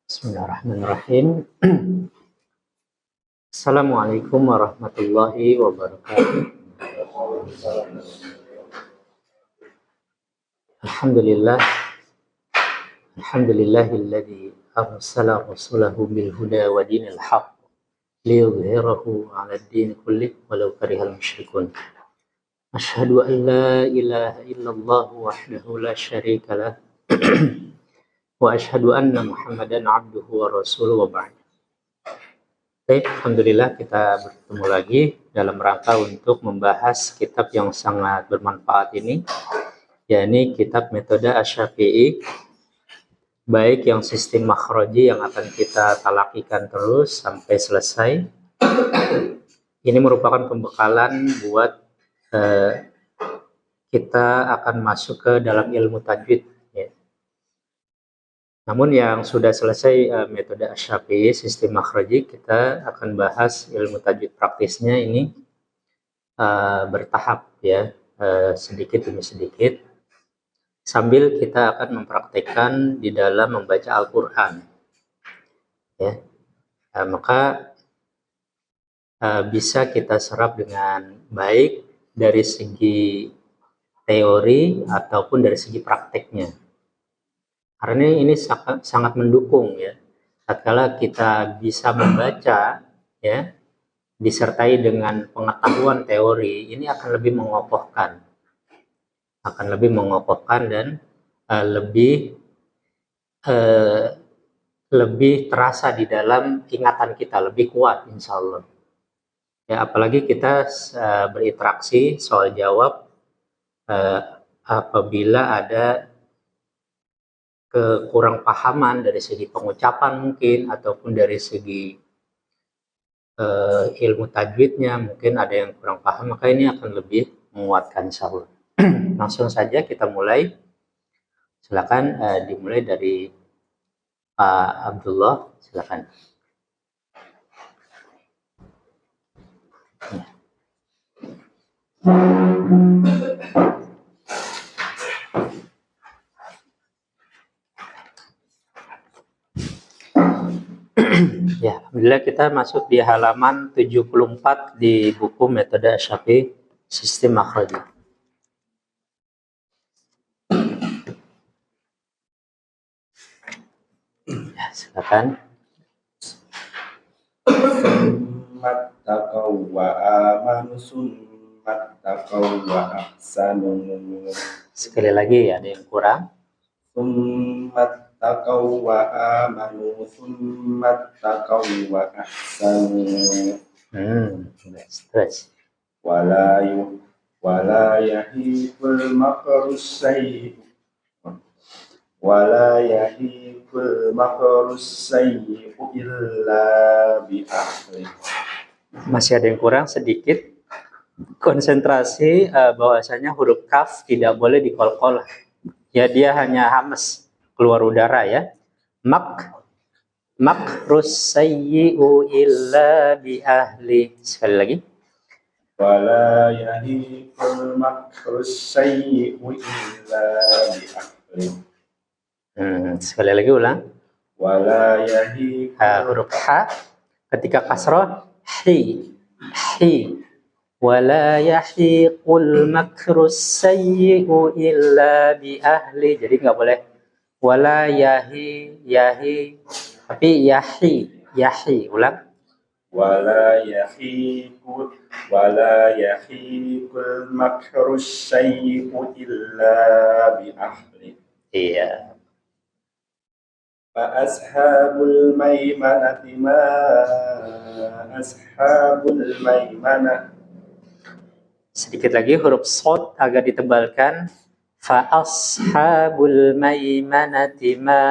Bismillahirrahmanirrahim. Assalamualaikum warahmatullahi wabarakatuh. Alhamdulillah. Alhamdulillahilladzi arsala rasulahu bil huda wa dinil haqq liyudhhirahu 'alad din kullih walau karihal musyrikun. Asyhadu an la ilaha illallah wahdahu la syarika lah wa asyhadu anna Muhammadan abduhu wa rasuluhu wa ba'd. Baik, alhamdulillah kita bertemu lagi dalam rangka untuk membahas kitab yang sangat bermanfaat ini, yakni kitab metode Asy-Syafi'i, baik yang sistem makhraji yang akan kita talakikan terus sampai selesai. Ini merupakan pembekalan buat kita akan masuk ke dalam ilmu tajwid. Namun yang sudah selesai metode Asy-Syafi'i, sistem makhraji, kita akan bahas ilmu tajwid praktisnya ini bertahap ya, sedikit demi sedikit, sambil kita akan mempraktekkan di dalam membaca Al-Quran. Ya, maka bisa kita serap dengan baik dari segi teori ataupun dari segi prakteknya. Karena ini sangat mendukung ya, tatkala kita bisa membaca ya, disertai dengan pengetahuan teori, ini akan lebih mengokohkan, dan lebih terasa di dalam ingatan kita, lebih kuat insya Allah. Ya, apalagi kita berinteraksi soal jawab apabila ada kekurang pahaman dari segi pengucapan mungkin, ataupun dari segi ilmu tajwidnya mungkin ada yang kurang paham, maka ini akan lebih menguatkan insyaallah. Langsung saja kita mulai. Silakan dimulai dari Pak Abdullah, silakan. Ya, alhamdulillah kita masuk di halaman 74 di buku metode Asy-Syafi'i sistem makhraji. Ya, silakan. Summat taqaw wa amanu summat taqaw wa ahsanu. Sekali lagi ada yang kurang. Summat taqaw wa amanu summat taqaw wa ahsanu. Terus. Wala yahiqul makrus sayyi wala yahiqul makrus sayyi illa bi ahli. Masih ada yang kurang sedikit. Konsentrasi bahwasanya huruf kaf tidak boleh dikolkol. Ya, dia hanya hamas, keluar udara ya. Makrus sayyi'u illa bi ahli. Sekali lagi. Wala yahiqul makrus sayyi'u illa bi ahli. Sekali lagi ulang. Wala yahiqul huruf ha ketika kasrah hi. Wala yahiqul makrus sayyi'u illa bi ahli. Jadi nggak boleh wala yahi, tapi yahi. Ulang. Wala yahiqul makrus sayyi'u illa bi ahli. Iya. Fa ashabul maimanati ma ashabul maimanah. Sedikit lagi huruf shad agak ditebalkan. Fa ashabul maimanati ma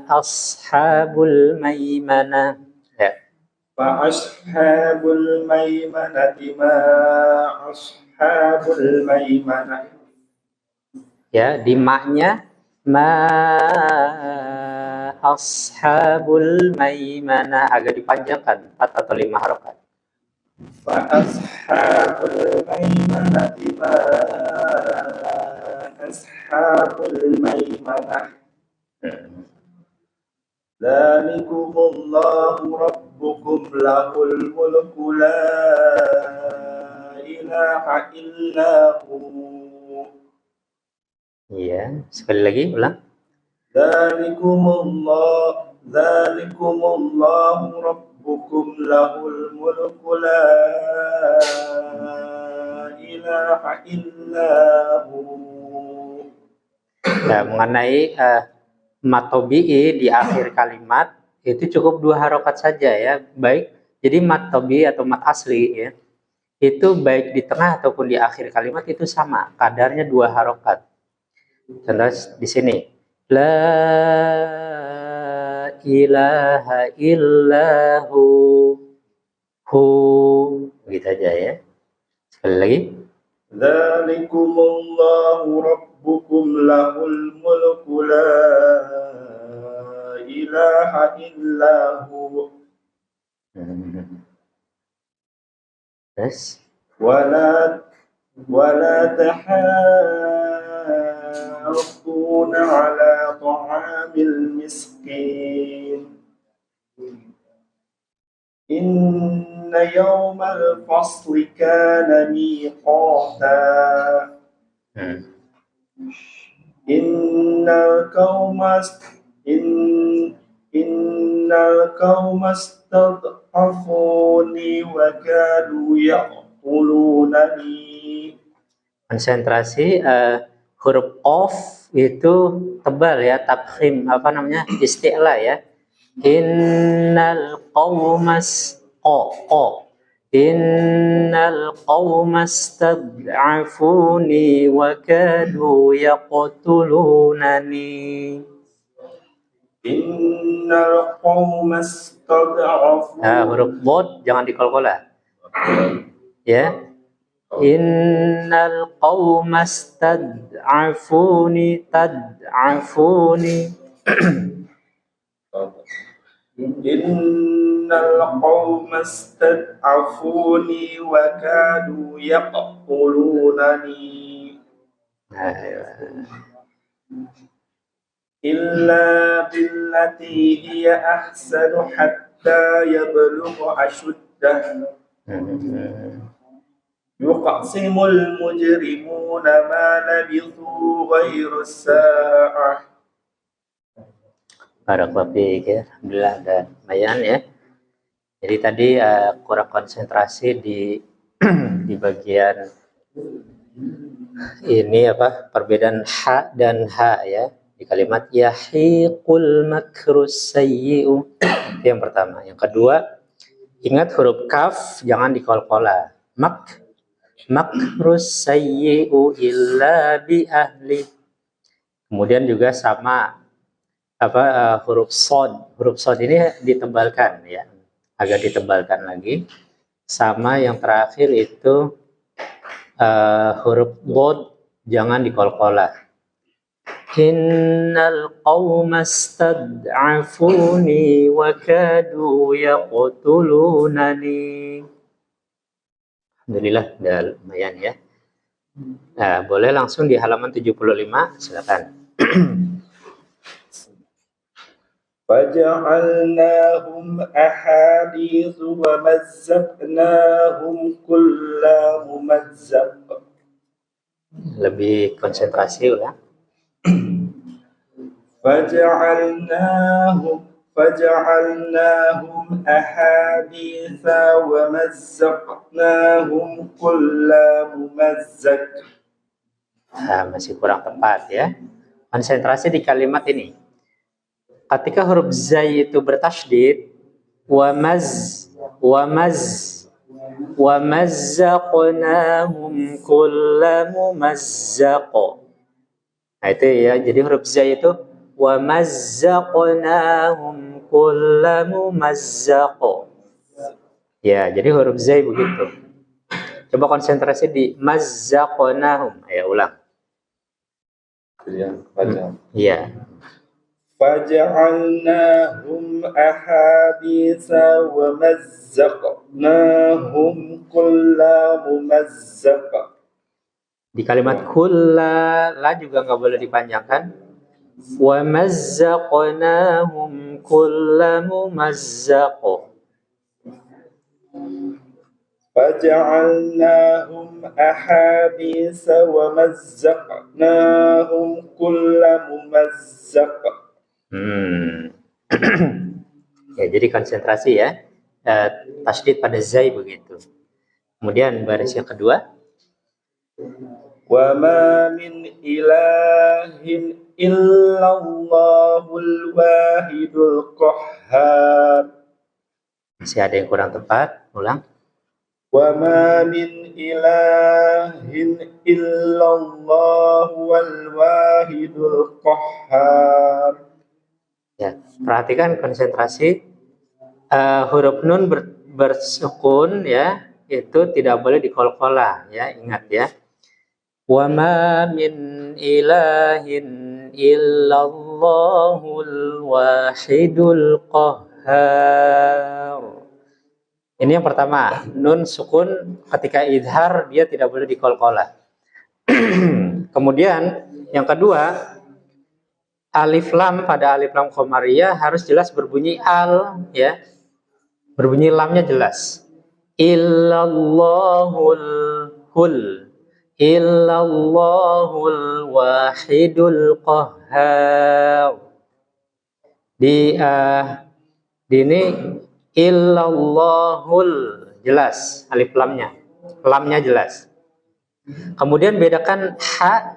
ashabul maimanah. Ya. Fa ashabul maimanati ma ashabul maimanah. Ya, di ma-nya ma ashabul maimanah agak dipanjangkan 4 atau 5 harokat. Fa ashabul maimanati ma ashabul maimanah. Dzalikumullahu rabbukum lahul mulku la ilaha illahu. Iya, sekali lagi ulang. Dzalikumullahu rabbukum lahul mulku la ilaha illahu. Nah, mengenai matobi'i di akhir kalimat itu cukup 2 harokat saja ya, baik. Jadi mat tobi'i atau mat asli ya, itu baik di tengah ataupun di akhir kalimat itu sama, kadarnya 2 harokat. Contoh di sini, la ilaha illahu, hu, gitu aja ya. Sekali lagi. Dzalikumullahu rabbukum lahul mulku la ilaha illahu. Terus wala tahaqquna ala ta'amil miskin. Inna yawmal fasli kana miqata. Innal qawma stad'afuni wa kadu yaqtulunani. Konsentrasi huruf of itu tebal ya, tafkhim isti'la ya. Innal qawmas Innal qawmas stad'afuni wa kadu yaqtulunani. Innal qawmas stad'afuni. Huruf bod jangan dikolkola. Ya. Innal qawmas tad'afuni. Innal qawma stad'afuni wa kadu yaqtulunani. Illa billati hiya ahsanu hatta yablugha ashuddah. Yuqsimul mujrimuna ma labithu ghairu sa'ah. Barakallahu fiik ya. Alhamdulillah ada lumayan ya. Jadi tadi kurang konsentrasi di di bagian ini perbedaan ha dan ha ya di kalimat yahiqul makrus sayyi'u. Itu yang pertama. Yang kedua, ingat huruf kaf jangan dikolkola. Makrus sayyi'u illa bi ahli. Kemudian juga sama huruf sod ini ditebalkan ya, agak ditebalkan lagi. Sama yang terakhir itu huruf bod jangan dikolkola. Innal qawma stad'afuni wa kadu yaqtulunani. Alhamdulillah udah lumayan ya. Nah, boleh langsung di halaman 75, silakan. Faja'alnahum ahadits wa mazzaqnahum kulla mumazzaq. Lebih konsentrasi ulang. Faja'alnahum ahadits wa mazzaqnahum kulla mumazzaq. Masih kurang tepat ya. Konsentrasi di kalimat ini. Ketika huruf zai itu bertasydid, wa mazzaqnahum kulla mumazzaq. Nah itu ya, jadi huruf zai itu wa mazzaqnahum kulla mumazzaq. Ya, jadi huruf zai begitu. Coba konsentrasi di mazzaqnahum. Ayo ulang. Iya. Faja'alnahum ahaditsa wa mazzaqnahum kulla mumazzaq. Di kalimat kulla la juga nggak boleh dipanjangkan. Wa mazzaqnahum kulla mumazzaq. فجعلناهم أحاديث ومزقناهم كل ممزق. Ya, jadi konsentrasi ya. Tasydid pada zai begitu. Kemudian baris yang kedua. Wa ma min ilahin illallahul wahidul qahhar. Masih ada yang kurang tepat, ulang. Wa ma min ilahin illallahul wahidul qahhar. Ya, perhatikan konsentrasi huruf nun bersukun ya, itu tidak boleh dikolkola ya, ingat ya. Wa ma min ilahin illallahul wahidul qahhar. Ini yang pertama, nun sukun ketika idhar dia tidak boleh dikolkola. Kemudian yang kedua, alif lam pada alif lam qamariyah harus jelas berbunyi al ya. Berbunyi lamnya jelas. Illallahul hul. Illallahul wahidul qahhar. Di ini illallahul jelas alif lamnya. Lamnya jelas. Kemudian bedakan ha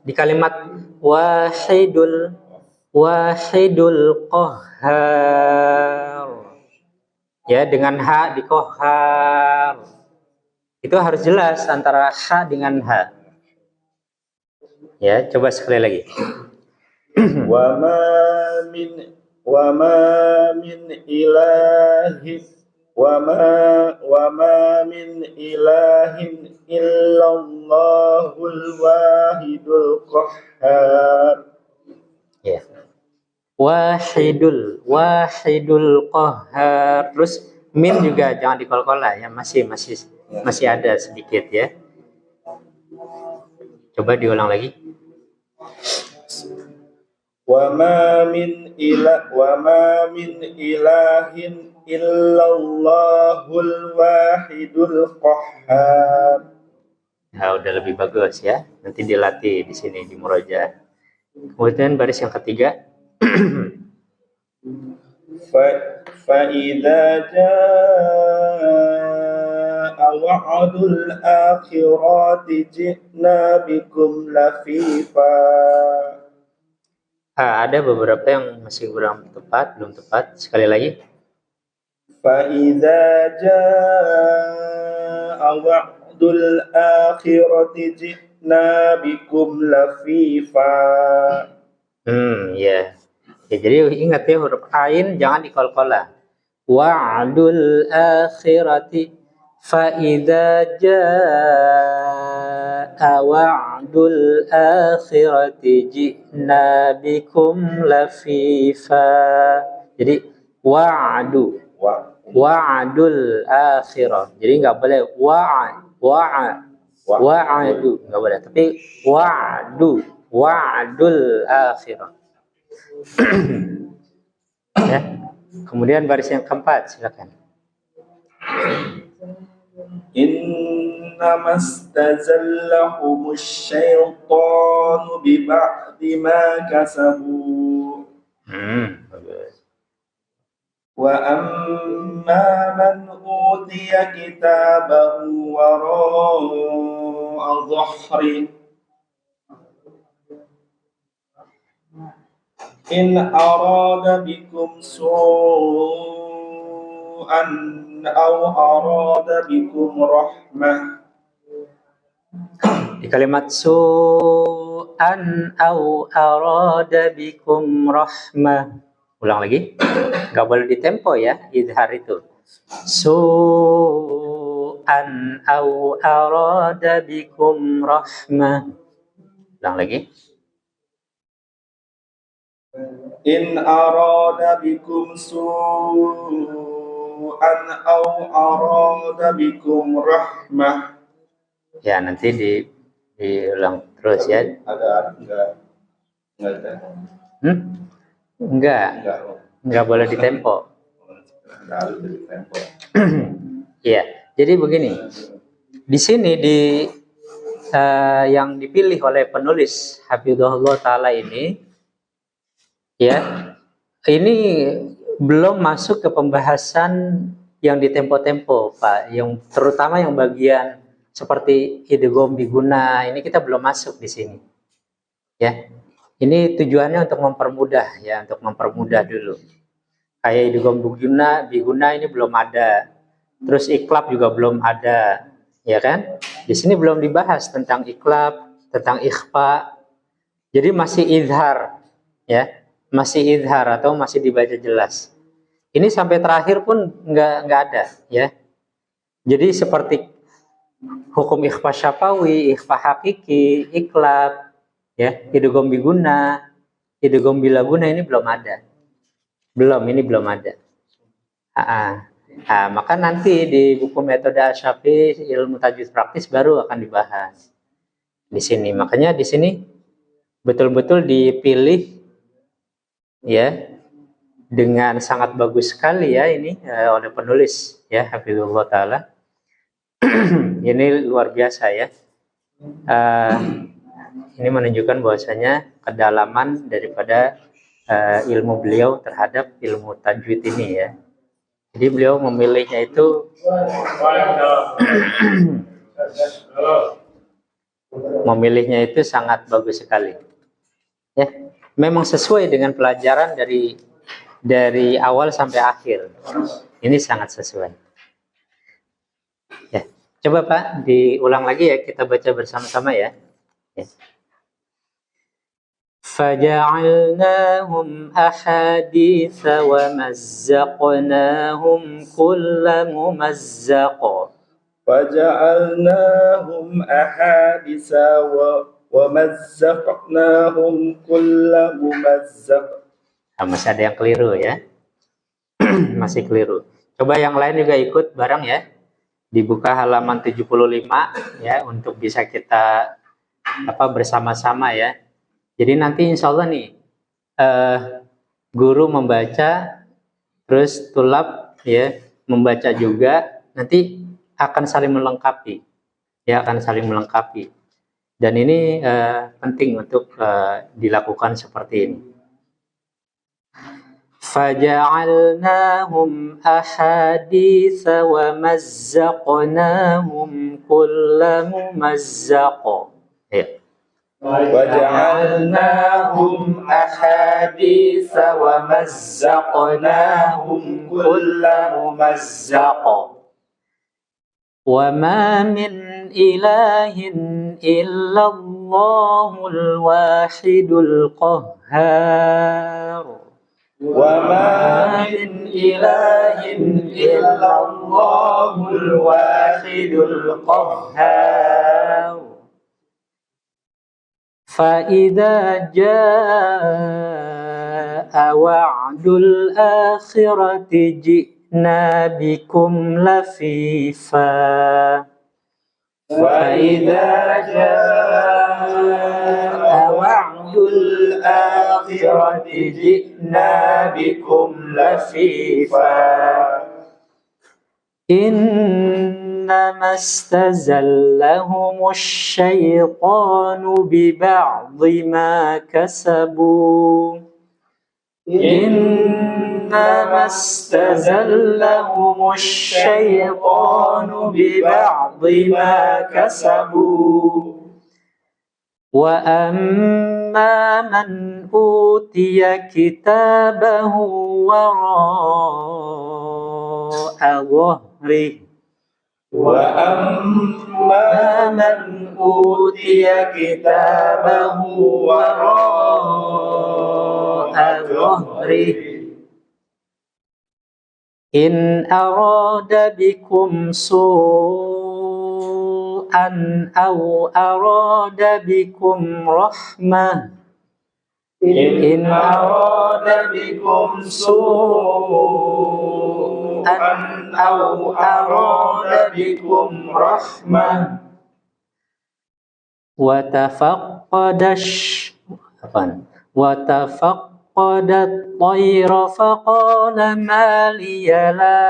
di kalimat wahidul qahhar. Ya, dengan ha di qahhar. Itu harus jelas antara ha dengan ha. Ya, coba sekali lagi. Wa ma min ilahin illallahul wahidul qahhar. Ya. Wahidul qahhar. Terus min juga jangan dikolkola ya, masih ada sedikit ya. Coba diulang lagi. Wa ma min ilahin illallahul wahidul qahhar. Nah, udah lebih bagus ya. Nanti dilatih di sini di murojaah. Kemudian baris yang ketiga. fa idza jaa wa'dul akhirati ji'na bikum lafifa. Ada beberapa yang masih kurang tepat, belum tepat. Sekali lagi. Fa idza jaa wa'dul akhirati ji'na bikum lafifa. Ya. Ya, jadi ingat ya, huruf ain jangan dikolkola. Wa'dul akhirati fa idza jaa wa'dul akhirati ji'na bikum lafifa. Jadi wa'dul akhirah. Jadi nggak boleh wa'adu, nggak boleh. Tapi wa'dul akhirah. Ya. Kemudian baris yang keempat, silakan. Innamastazallahumush syaitanu biba'di ma kasabu. Bagus. Wa amma man utiya kitabahu wara'a dhahri in arada bikum su'an aw arada bikum rahmah. Di kalimat su'an aw arada bikum rahmah. Ulang lagi. Gak boleh ditempo ya, idhar itu. Su'an aw arada bikum rahmah. Ulang lagi. In arada bikum su'an aw arada bikum rahmah. Ya, nanti diulang terus ya. Ada enggak? Enggak boleh ditempo. Iya, jadi begini. Di sini yang dipilih oleh penulis Hafizahullah Ta'ala ini, ya, ini belum masuk ke pembahasan yang di tempo-tempo, Pak. Yang terutama yang bagian seperti idgham biguna, ini kita belum masuk di sini. Ya. Ini tujuannya untuk mempermudah, ya, untuk mempermudah dulu. Kayak idgham biguna ini belum ada. Terus iklab juga belum ada, ya kan? Di sini belum dibahas tentang iklab, tentang ikhfa. Jadi masih izhar, ya. Masih izhar atau masih dibaca jelas. Ini sampai terakhir pun nggak ada, ya. Jadi seperti hukum ikhfa syafawi, ikhfa hakiki, iklab, ya, idgham biguna, idgham bilaguna ini belum ada. Ini belum ada. Maka nanti di buku metode Asy-Syafi'i ilmu tajwid praktis baru akan dibahas di sini. Makanya di sini betul-betul dipilih, ya, dengan sangat bagus sekali, ya, ini oleh penulis, ya, Hafizullah Ta'ala. Ini luar biasa, ya. Ini menunjukkan bahwasanya kedalaman daripada ilmu beliau terhadap ilmu tajwid ini, ya. Jadi beliau memilihnya itu sangat bagus sekali, ya. Memang sesuai dengan pelajaran dari awal sampai akhir. Ini sangat sesuai. Ya, coba Pak diulang lagi, ya, kita baca bersama-sama, ya. فَجَعَلْنَاهُمْ أَحَادِيثَ وَمَزَّقْنَاهُمْ كُلَّ مُمَزَّقٍ فَجَعَلْنَاهُمْ أَحَادِيثَ وَمَزَّقْنَاهُمْ كُلَّ مُمَزَّقٍ. Masih ada yang keliru, ya. Masih keliru. Coba yang lain juga ikut bareng, ya. Dibuka halaman 75, ya, untuk bisa kita bersama-sama, ya. Jadi nanti insya Allah nih guru membaca, terus tulab, ya, membaca juga, nanti akan saling melengkapi, ya, akan saling melengkapi. Dan ini penting untuk dilakukan seperti ini. فَجَعَلْنَاهُمْ أَحَادِيثَ وَمَزَّقْنَاهُمْ كُلَّ مُمَزَّقٍ. وَجَعَلْنَاهُمْ أَحَادِيثَ وَمَزَّقْنَاهُمْ كُلَّ مُمَزَّقٍ. وَمَا مِنْ إِلَٰهٍ إِلَّا اللَّهُ الْوَاحِدُ الْقَهَّارُ. وَمَا مِنْ إِلَٰهٍ إِلَّا اللَّهُ الْوَاحِدُ الْقَهَّارُ. فَإِذَا جَاءَ وَعْدُ الْآخِرَةِ جِئْنَا بِكُمْ لَفِيفًا. فَإِذَا جَاءَ وَعْدُ الْآخِرَةِ جِئْنَا بِكُمْ لَفِيفًا. إِنَّمَا اسْتَزَلَّهُمُ الشَّيْطَانُ بِبَعْضِ مَا كَسَبُوا. إِنَّمَا اسْتَزَلَّهُمُ الشَّيْطَانُ بِبَعْضِ مَا كَسَبُوا. وَأَمَّا مَنْ أُوتِيَ كِتَابَهُ وَرَاءَ ظَهْرِهِ. وَأَمَّا مَنْ أُوتِيَ كِتَابَهُ وَرَاءَ ظَهْرِهِ. إِنْ أَرَادَ بِكُمْ سُوءًا أَوْ أَرَادَ بِكُمْ رَحْمَةً. إِنْ أَرَادَ بِكُمْ سُوءًا أَوْ أَرَادَ بِكُمْ رَحْمَةً. وتفقد الطير فقال ما لي لا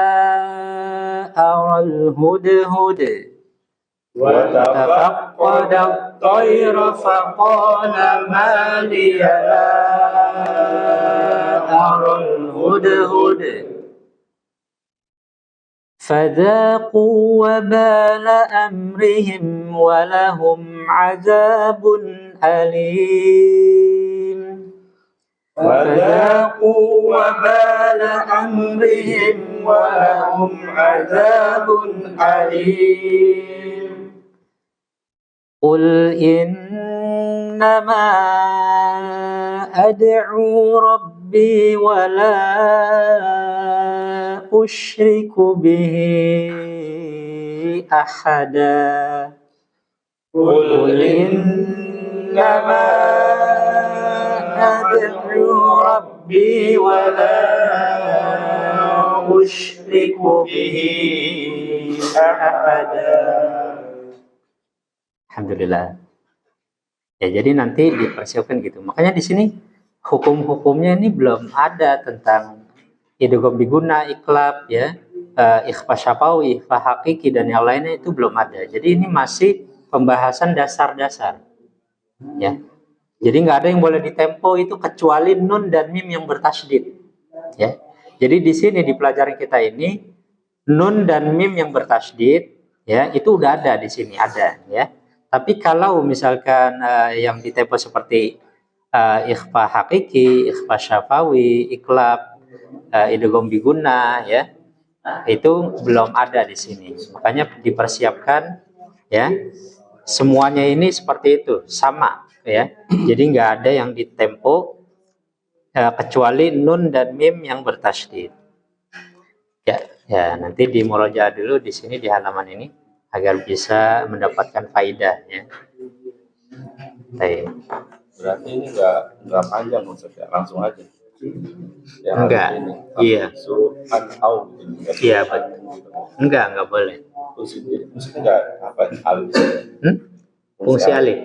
أرى الهدهد وتفقد الطير فقال ما لي لا أرى الهدهد فذاقوا وبال أمرهم ولهم عذاب أليم فذاقوا وبال أمرهم ولهم عذاب أليم قل إنما أدعو ربي ولا أشرك به أحدا قل إنما أدعو ربي ولا أشرك به أحدا. Alhamdulillah. Ya, jadi nanti dipersiapkan gitu. Makanya di sini hukum-hukumnya ini belum ada tentang idgham biguna, iklab, ya, ikhfa syafawi, ikhfa hakiki dan yang lainnya itu belum ada. Jadi ini masih pembahasan dasar-dasar. Ya. Jadi nggak ada yang boleh ditempo itu kecuali nun dan mim yang bertasydid. Ya. Jadi di sini di pelajaran kita ini nun dan mim yang bertasydid, ya, itu udah ada di sini, ada, ya. Tapi kalau misalkan yang ditempo seperti ikhfa hakiki, ikhfa syafawi, iklab, idgham biguna, ya, itu belum ada di sini. Makanya dipersiapkan, ya, semuanya ini seperti itu, sama, ya. Jadi nggak ada yang ditempo kecuali nun dan mim yang bertasydid. Ya, nanti di murojaah dulu di sini di halaman ini agar bisa mendapatkan faidahnya. Baik. Berarti ini nggak panjang maksudnya, langsung aja. Ya, Enggak. ini, Iya. au. Iya, betul. Enggak boleh. Fungsinya nggak apa? Alif. Fungsi alif.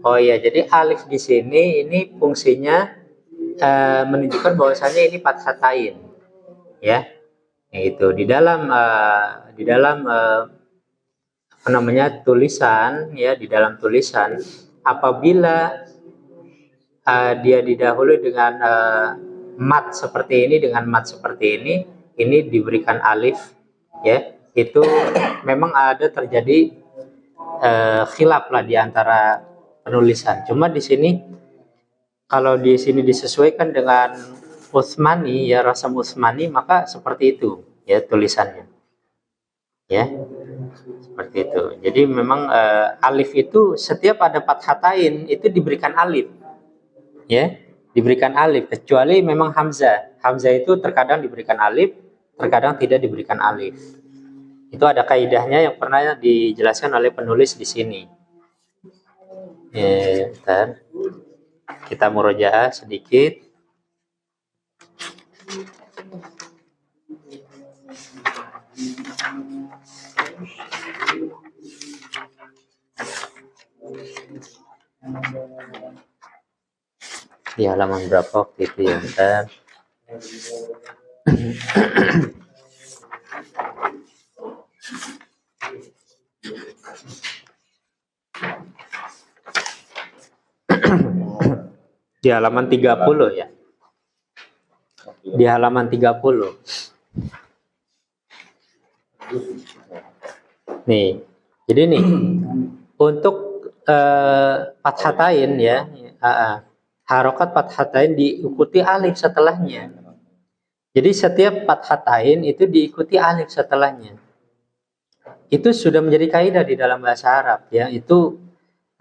Oh iya, jadi alif di sini ini fungsinya menunjukkan bahwasanya ini fathatain. Ya. Itu di dalam apa namanya tulisan, ya, di dalam tulisan apabila dia didahului dengan mat seperti ini, dengan mat seperti ini diberikan alif, ya, itu memang ada terjadi khilaf lah di antara penulisan. Cuma di sini kalau di sini disesuaikan dengan Utsmani, ya, rasam Utsmani, maka seperti itu, ya, tulisannya, ya, seperti itu. Jadi memang alif itu setiap ada fathatain itu diberikan alif, ya, diberikan alif, kecuali memang hamzah. Hamzah itu terkadang diberikan alif, terkadang tidak diberikan alif. Itu ada kaidahnya yang pernah dijelaskan oleh penulis di sini. Bentar. Kita murojaah sedikit. Di halaman berapa waktu itu ya, bentar. Di halaman 30 ya. Di halaman 30. Nih. Jadi nih untuk fathatain, ya, harokat fathatain diikuti alif setelahnya. Jadi setiap fathatain itu diikuti alif setelahnya. Itu sudah menjadi kaidah di dalam bahasa Arab, ya. Itu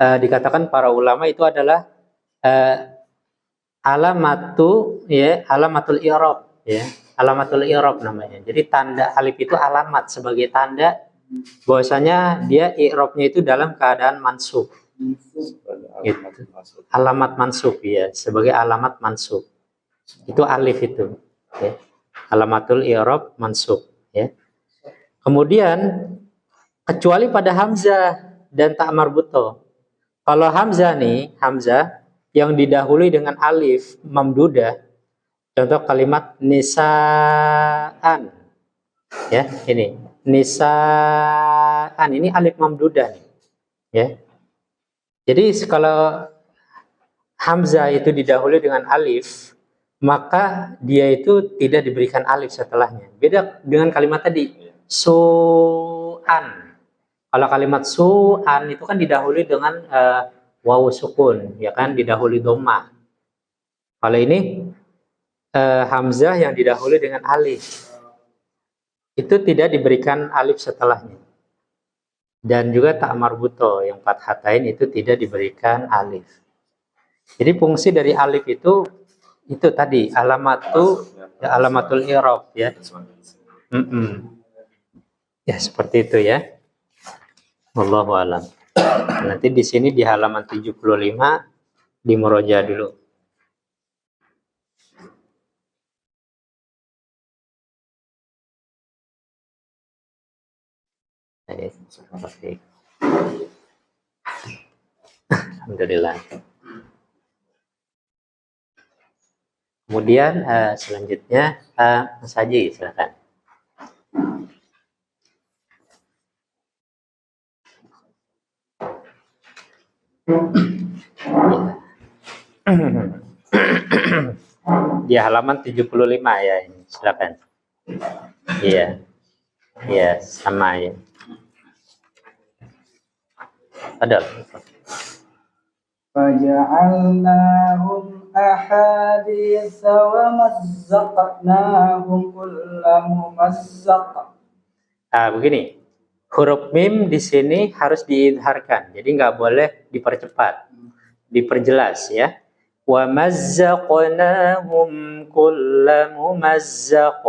dikatakan para ulama itu adalah alamatul i'rab, ya. Alamatul i'rab namanya. Jadi tanda alif itu alamat sebagai tanda bahwasanya dia i'rabnya itu dalam keadaan mansub. Gitu. Alamat mansub, ya, sebagai alamat mansub. Itu alif itu, ya. Alamatul i'rab mansub, ya. Kemudian kecuali pada hamzah dan ta marbutoh. Kalau hamzah nih, hamzah yang didahului dengan alif mamdudah. Contoh kalimat nisaan. Ya, ini nisaan, ini alif mamdudah nih. Ya. Jadi kalau hamzah itu didahului dengan alif, maka dia itu tidak diberikan alif setelahnya. Beda dengan kalimat tadi, su'an. Kalau kalimat su'an itu kan didahului dengan wawu sukun, ya kan, didahului dhammah. Kalau ini hamzah yang didahului dengan alif, itu tidak diberikan alif setelahnya. Dan juga tak marbuto yang fathatain itu tidak diberikan alif. Jadi fungsi dari alif itu tadi alamatul i'rab ya. Ya seperti itu ya. Wallahu a'lam. Nanti di sini di halaman 75 di murojaah dulu. Alhamdulillah. Kemudian selanjutnya Mas Haji silakan. Di halaman 75 ya, silakan. Iya. Iya, sama ya. Ada. Faja'alnahum ahaditsa wa mazzaqnahum kulla mumazzaq. Begini. Huruf mim di sini harus diidharkan. Jadi nggak boleh dipercepat. Diperjelas ya. Wa mazzaqnahum kulla mumazzaq.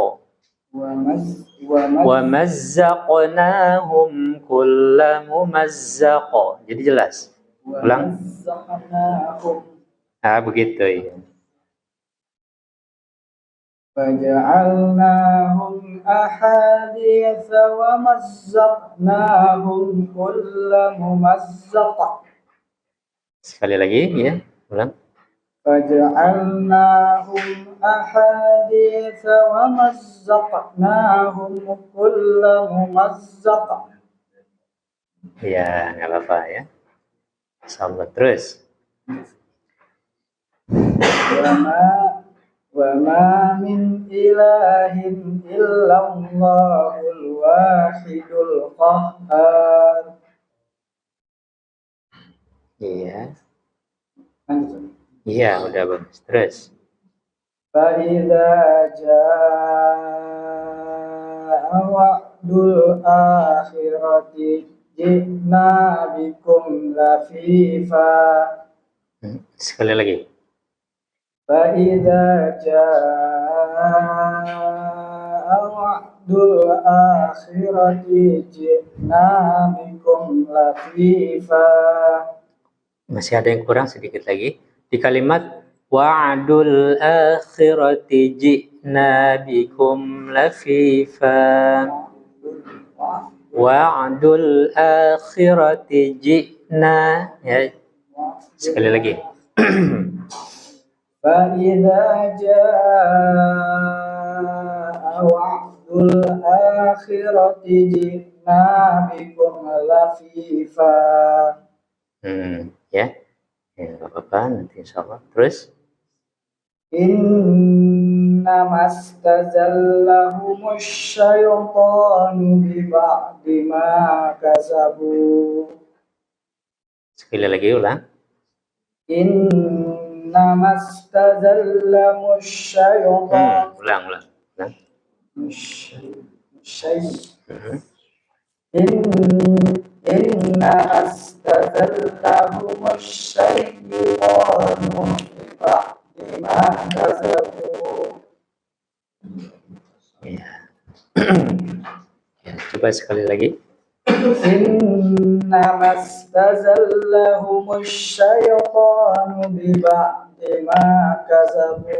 Wa mazzaqnahum kulla mumazzaq. Jadi jelas. Ulang. Begitu ya. Faja'alnahum ahaditsa wa mazzaqnahum kulla mumazzaq. Sekali lagi ya, ulang. Faja'alnahum ahaditsa wa mazzaqnahum kulla mumazzaq. Ya, nggak apa-apa ya. Sabar terus. Wa ma min ilahin illallahul wahidul qahhar. Iya. Iya, udah bagus. Terus. Fa idza jaa wa'dul akhirati ji'na bikum lafifa. Sekali lagi. Fa idza jaa wa'dul akhirati ji'na bikum lafifa. Masih ada yang kurang sedikit lagi. Di kalimat wa'dul akhirati ji'na bikum lafifa. Wa'dul akhirati ji'na, ya. Sekali lagi. Fa idza jaa wa'dul akhirati ji'na bikum lafifa. Ya. Ya, nggak apa-apa, nanti insyaallah. Terus. Innamastazallahumush syaitanu bi ba'di ma kasabu. Sekali lagi ulang. Innamastazallahumush syaitanu. Ulang. Innamastazallahumush syaitanu bi ba'di ma kasabu. Ya. Ya, coba sekali lagi. Innamastazallahumush syaitanu bi ba'di ma kasabu.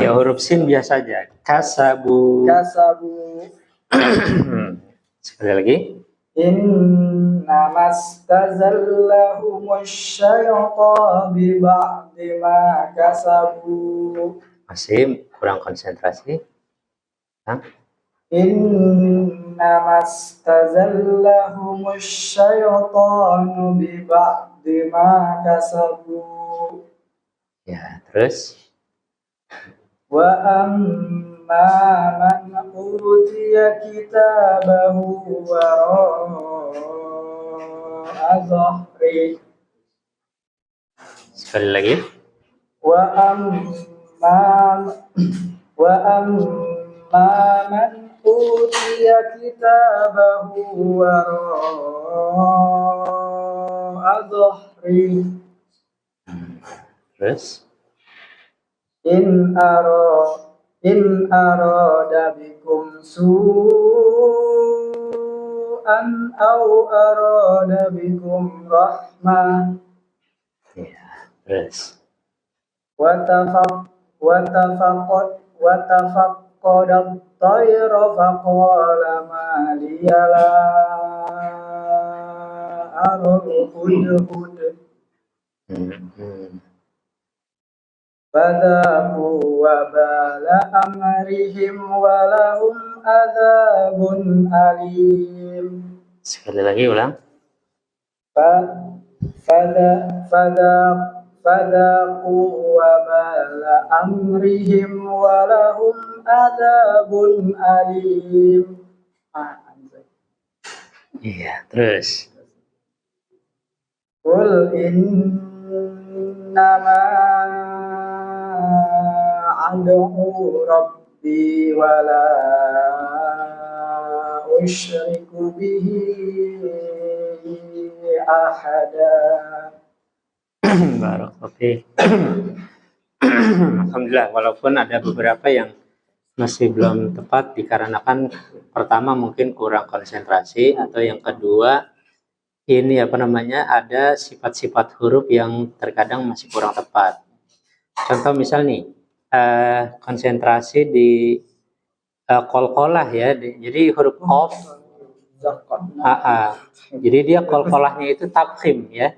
Ya, huruf sin biasa aja. Kasabu. Kasabu. Sekali lagi. إنما استزلهم الشيطان ببعض ما كسبوا Masih kurang konsentrasi. Hah? إنما استزلهم الشيطان ببعض ما كسبوا Ya, terus. وأما من أوتي كتابه وراء ظهره Sekali lagi. وأما من أوتي كتابه وراء ظهره Terus. إن أراد بكم سوءا أو أراد بكم رحمة Ya, terus. وتفقد الطير فقال ما لي لا أرى الهدهد فذاقوا وبال أمرهم ولهم عذاب أليم. Sekali lagi ulang. فذاقوا وبال أمرهم ولهم عذاب أليم. Iya, terus. قل إنما أدعو ربي ولا أشرك به أحدا. Barakallahu. Alhamdulillah, walaupun ada beberapa yang masih belum tepat dikarenakan pertama mungkin kurang konsentrasi atau yang kedua ini ada sifat-sifat huruf yang terkadang masih kurang tepat. Contoh misal nih, konsentrasi di qalqalah ya. Jadi huruf qaf, jadi dia qalqalahnya itu tafkhim ya.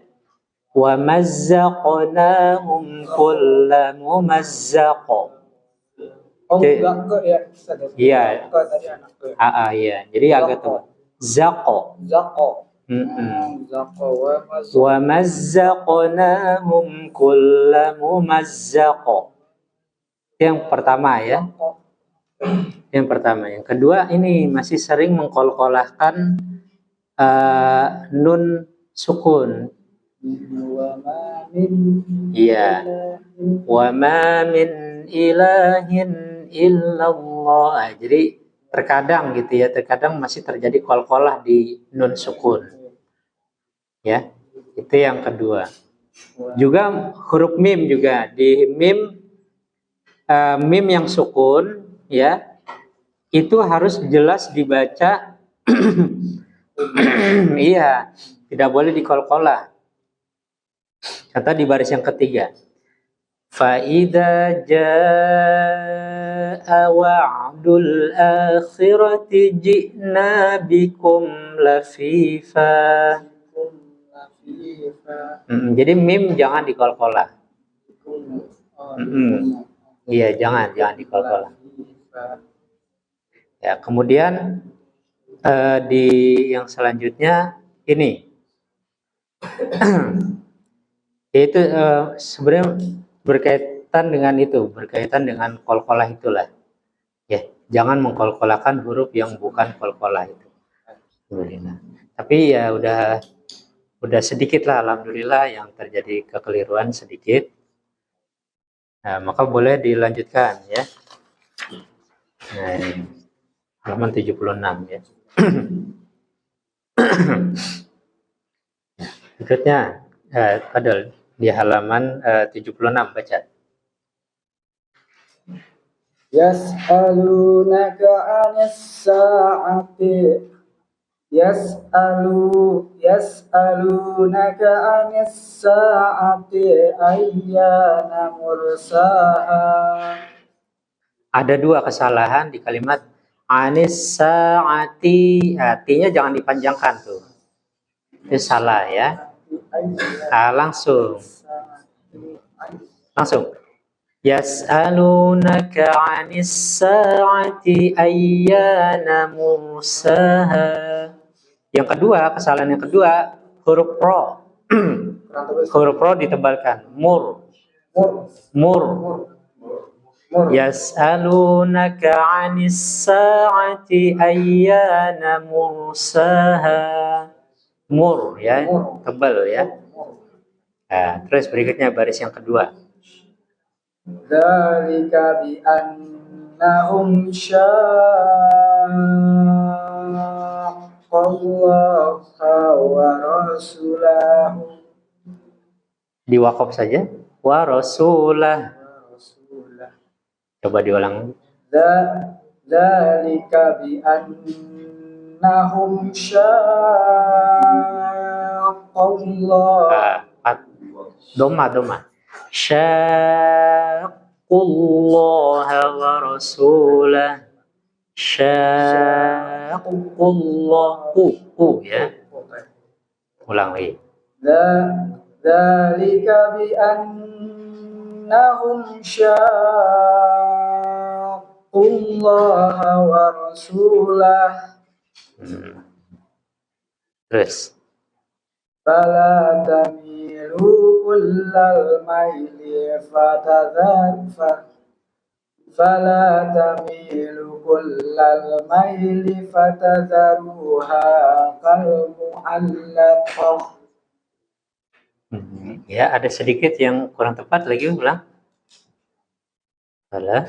Wa mazzaqnahum kulla mumazzaq. Iya. Iya. Jadi agak tuh. Zaqo. Wa mazzaqnahum kulla mumazzaq. Yang pertama ya. Yang pertama. Yang kedua ini masih sering mengkolkolahkan nun sukun. Iya. Wa ma min ilahin illallah. Jadi terkadang gitu ya, terkadang masih terjadi qalqalah di nun sukun. Ya. Itu yang kedua. Juga huruf mim juga di mim yang sukun ya. Itu harus jelas dibaca. Iya, tidak boleh dikolkolah. Contoh di baris yang ketiga. Fa'idha ja'a wa'dul akhirati ji'na bikum lafifa. Jadi mim jangan dikolkolah. Iya, jangan dikolkolah. Ya, kemudian di yang selanjutnya ini. Yaitu sebenarnya berkaitan dengan qalqalah itulah. Ya, jangan mengkolkolahkan huruf yang bukan qalqalah itu. Alhamdulillah. Tapi ya udah sedikit lah alhamdulillah yang terjadi kekeliruan sedikit. Nah, maka boleh dilanjutkan ya. Nah, halaman 76 ya. Berikutnya Fadl di halaman 76 baca. Yas'alunaka 'anis sa'ati yas'alunaka 'anis sa'ati ayyana mursaha. Ada dua kesalahan di kalimat Anis sa'ati. T-nya jangan dipanjangkan tuh. Itu salah ya. Langsung. Yas'alunaka 'anis sa'ati ayyana mursaha. Yang kedua, kesalahan yang kedua, huruf ro. Huruf ro ditebalkan. Mur. Yas'alunaka 'anis sa'ati ayyana mursaha. Mur ya, tebal ya. Nah, terus berikutnya baris yang kedua. Dzalika bi annahum syaqqallaha wa rasulahu. Diwakaf saja. Wa rasulah. Coba diulang. Dzalika bi annahum syaqqallaha. Doma. Syaqqullaha wa rasulah. Syaqqullaha ya. Ulang lagi. Dzalika bi annahum syaqqullaha wa rasulah. Terus. Fala tamilu kullal maili fatadharuha kal mu'allaqah. Ya, ada sedikit yang kurang tepat lagi, ulang. Fala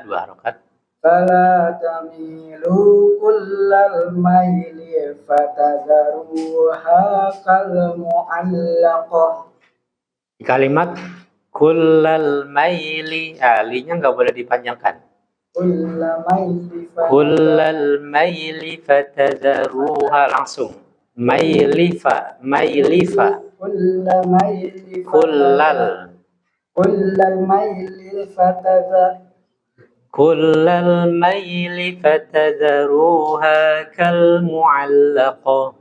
dua harokat. Fala tamilu kullal maili fatadharuha kal mu'allaqah. Di kalimat kullal maili, linya nggak boleh dipanjangkan. Kullal maili fatadharuha, langsung. Mailifa. Kullal maili fatadharuha kal mu'allaqah.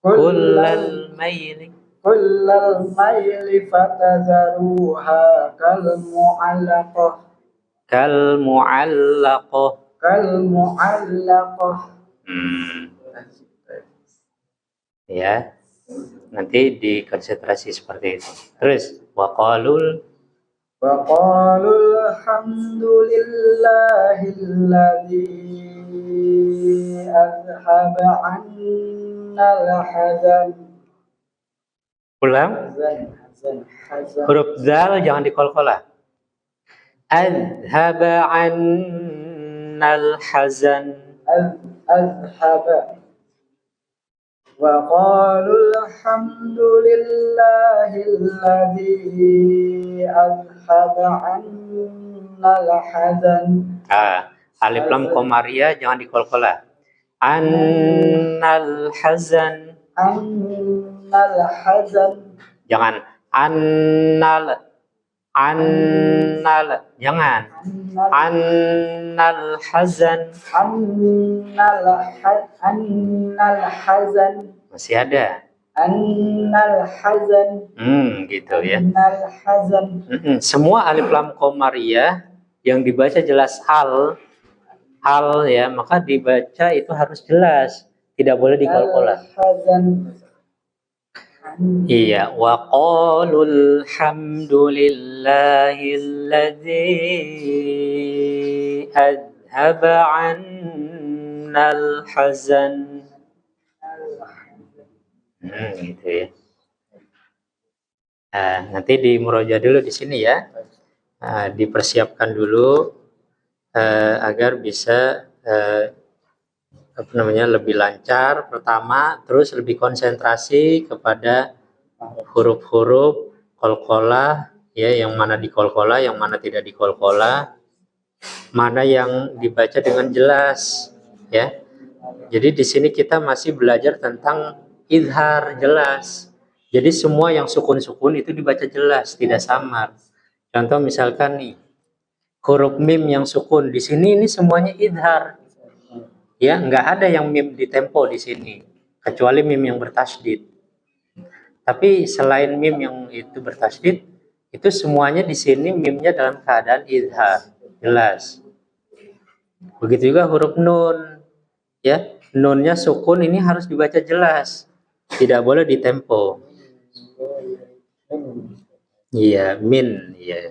Kullal maili fatadharuha kal mu'allaqah. Ya, nanti dikonsentrasi seperti itu. Terus waqalul hamdulillahilladzi azhaba 'annal hazan. Ulang. Huruf zal jangan dikolkolah. Azhaba 'annal hazan. Azhaba. Wa qalu alhamdulillahilladzi azhaba 'annal hazan. Alif lam qamariyah jangan dikolkolah. Annal hazan. Jangan annal. Jangan annal hazan. Annal hazan. Masih ada. Annal hazan. Gitu ya. Annal hazan. Semua alif lam qamariyah yang dibaca jelas hal ya, maka dibaca itu harus jelas, tidak boleh dikolkolah. Iya, wa qalul hamdulillahilladzi adhaba 'annal hazan. Gitu ya. Nanti di murojaah dulu di sini ya. Dipersiapkan dulu agar bisa lebih lancar pertama, terus lebih konsentrasi kepada huruf-huruf qalqalah ya, yang mana dikolkolah, yang mana tidak dikolkolah, mana yang dibaca dengan jelas ya. Jadi di sini kita masih belajar tentang izhar jelas. Jadi semua yang sukun-sukun itu dibaca jelas, tidak samar. Contoh misalkan nih, huruf mim yang sukun di sini ini semuanya idhar. Ya, nggak ada yang mim di tempo di sini, kecuali mim yang bertasydid. Tapi selain mim yang itu bertasydid, itu semuanya di sini mimnya dalam keadaan idhar, jelas. Begitu juga huruf nun, ya, nunnya sukun ini harus dibaca jelas, tidak boleh ditempo. Iya, min, iya.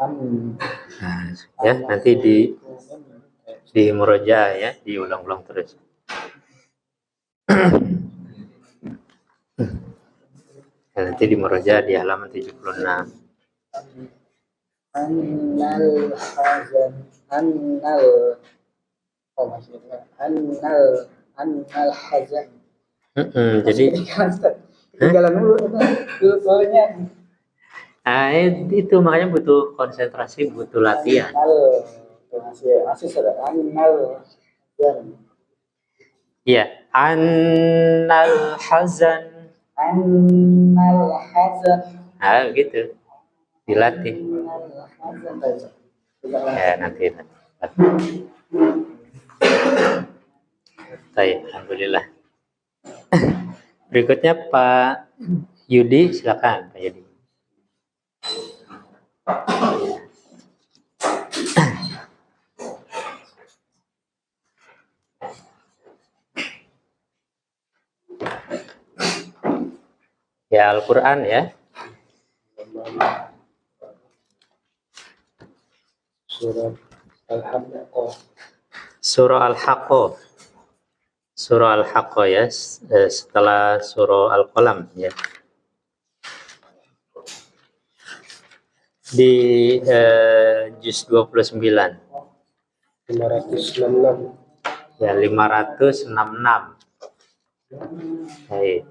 Nah, ya, nanti di murojaah ya, diulang-ulang terus. Ya, nanti di murojaah di halaman 76. Annal hazan. Annal hazan. Jadi Ketinggalan dulu nya. itu makanya butuh konsentrasi, butuh latihan. Masih sudah annal hazan. Iya, annal hazan. Annal hazan. Nah, gitu. Dilatih. Annal hazan. Ya, nanti. Baik, alhamdulillah. Berikutnya Pak Yudi, silakan Pak Yudi. Ya, Al-Quran ya. Surat Al-Haqqah. Surah Al-Haqqah. Surah Al-Haqqah ya, setelah surah Al-Qalam ya. Di juz 29. 566. Ya, 566. Baik.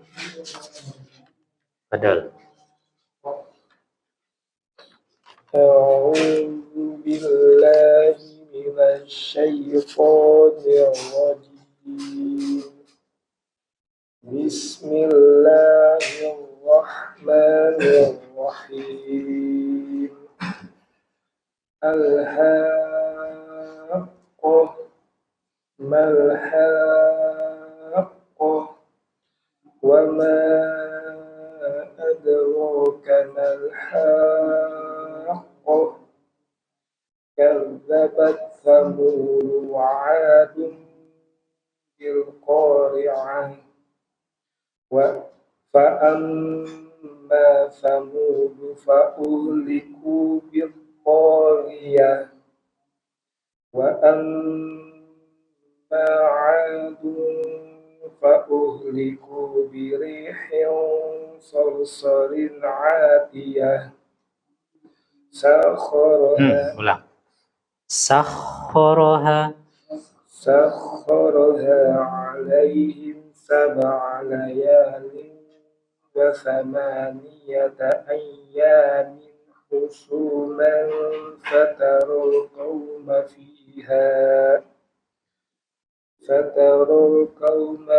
Padahal. A'udzu billahi minasy syaithanir rajim. Bismillahirrahmanirrahim. Al-Haqqah. Mal-Haqqah. Wa ma adraka mal-Haqqah. كذبت ثمود وعاد بالقارعة فأما ثمود فأهلكوا بالطاغية وأما عاد فأهلكوا بريح صرصر عاتية Ulang. Sakharaha عليهم 7 ليال و8 أيام حسوما فترى القوم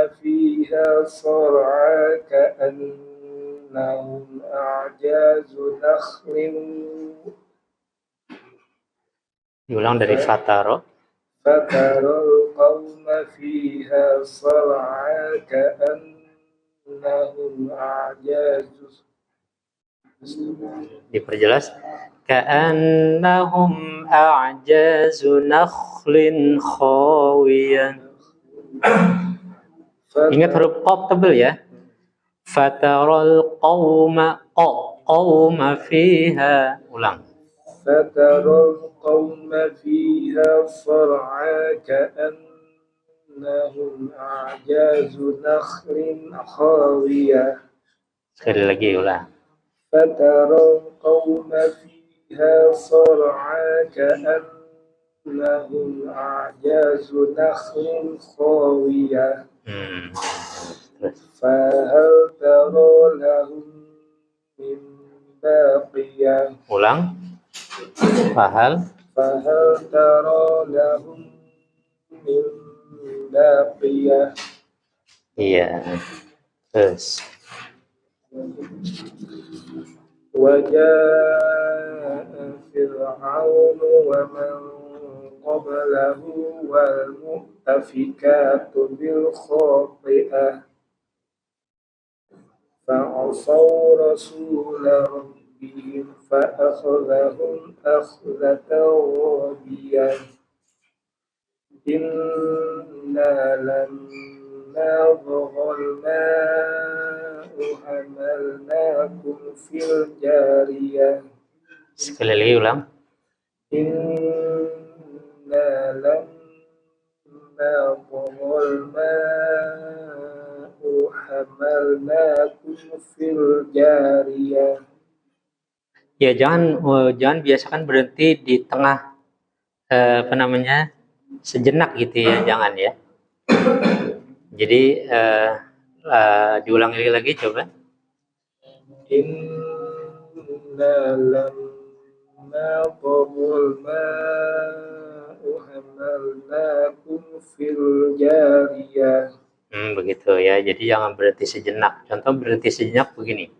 فيها صرعى كأنهم أعجاز نخل. Diulang dari Fataro. Fatarul qauma fiha sar'a ka'annahum a'jazuz. Diperjelas. Ka'annahum a'jazu nakhlin khawiyan. Ingat huruf qaf tebel ya. Fatarul qauma fiha. Ulang. Fatarul qauma fiha sar'a ka'annahum a'jazu nakhlin khawiyah. Sekali lagi ulang. Fatarul qauma fiha sar'a ka'annahum a'jazu nakhlin khawiyah. Terus. Fahal tara lahum min baqiyah. Ulang. Fahal tara lahum min baqiyah. Iya. Terus. وجاء فرعون ومن قبله والمؤتفكات بالخاطئة فعصوا رسول ربهم فأخذهم أخذة رابية إنا لما طغى الماء حملناكم في الجارية. Sekali lagi ulang. إنا لما طغى الماء حملناكم في الجارية. Ya, jangan biasakan berhenti di tengah sejenak gitu ya, jangan ya. Jadi diulangi lagi coba. Inna lamma taghal ma'u hamalnakum fil jariyah. Begitu ya. Jadi jangan berhenti sejenak. Contoh berhenti sejenak begini.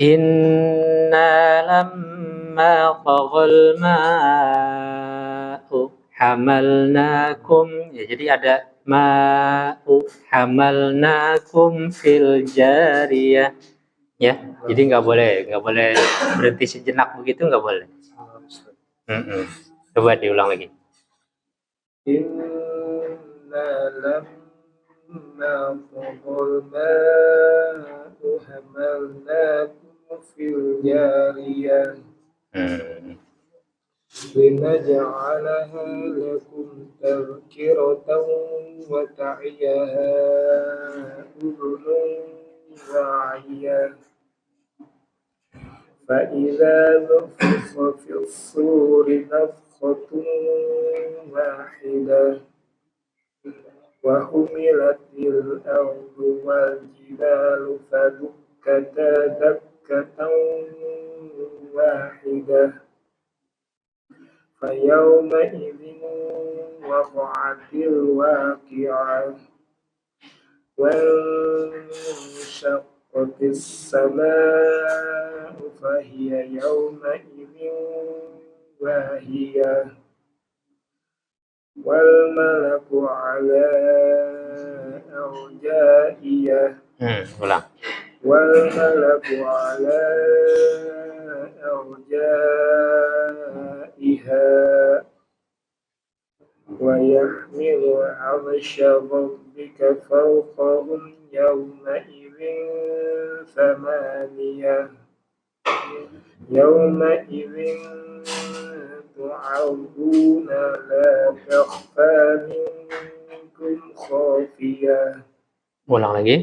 Inna lamma taghal ma'u hamalnakum. Ya, jadi ada ma'u hamalnakum fil jariyah. Ya, jadi nggak boleh berhenti sejenak begitu, nggak boleh. Coba diulang lagi. Inna lamma taghal ma'u hamalnakum fil jariyah. لنجعلها لكم تذكرة وتعيها أذن واعية فإذا نفخ في الصور نفخة واحدة وحملت الأرض والجبال فدكتا دكة واحدة فيومئذ وقعت الواقعة وانشقت السماء فهي يومئذ واهية والملك على أرجائها والملك على أرجائها ويحمل عرش ربك فوقهم يومئذ ثمانية يومئذ تعرضون لا تخفى منكم خافية. Ulang lagi.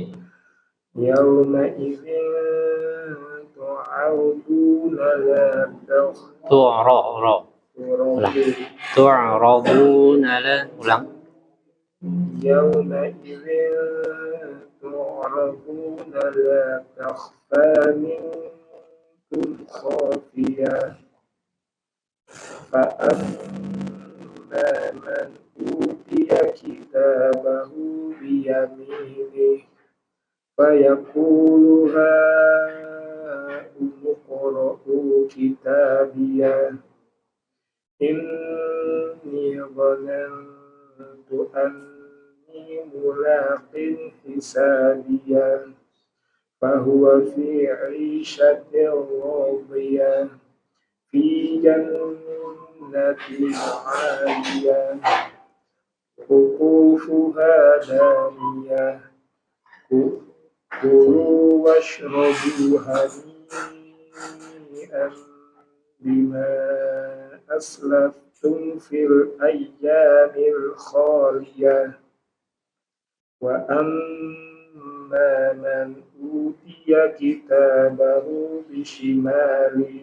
يومئذ تعرضون لا تخفى تعرضون ulang. يومئذ تعرضون لا تخفى منكم خافية فأما من أوتي كتابه بيمينه فيقول هاؤم اقرءوا كتابيه إني ظننت أني ملاق حسابيه فهو في عيشة راضية في جنة عالية قطوفها دانية كلوا واشربوا هنيئا بما أسلفتم في الأيام الخالية وأما من أوتي كتابه بشماله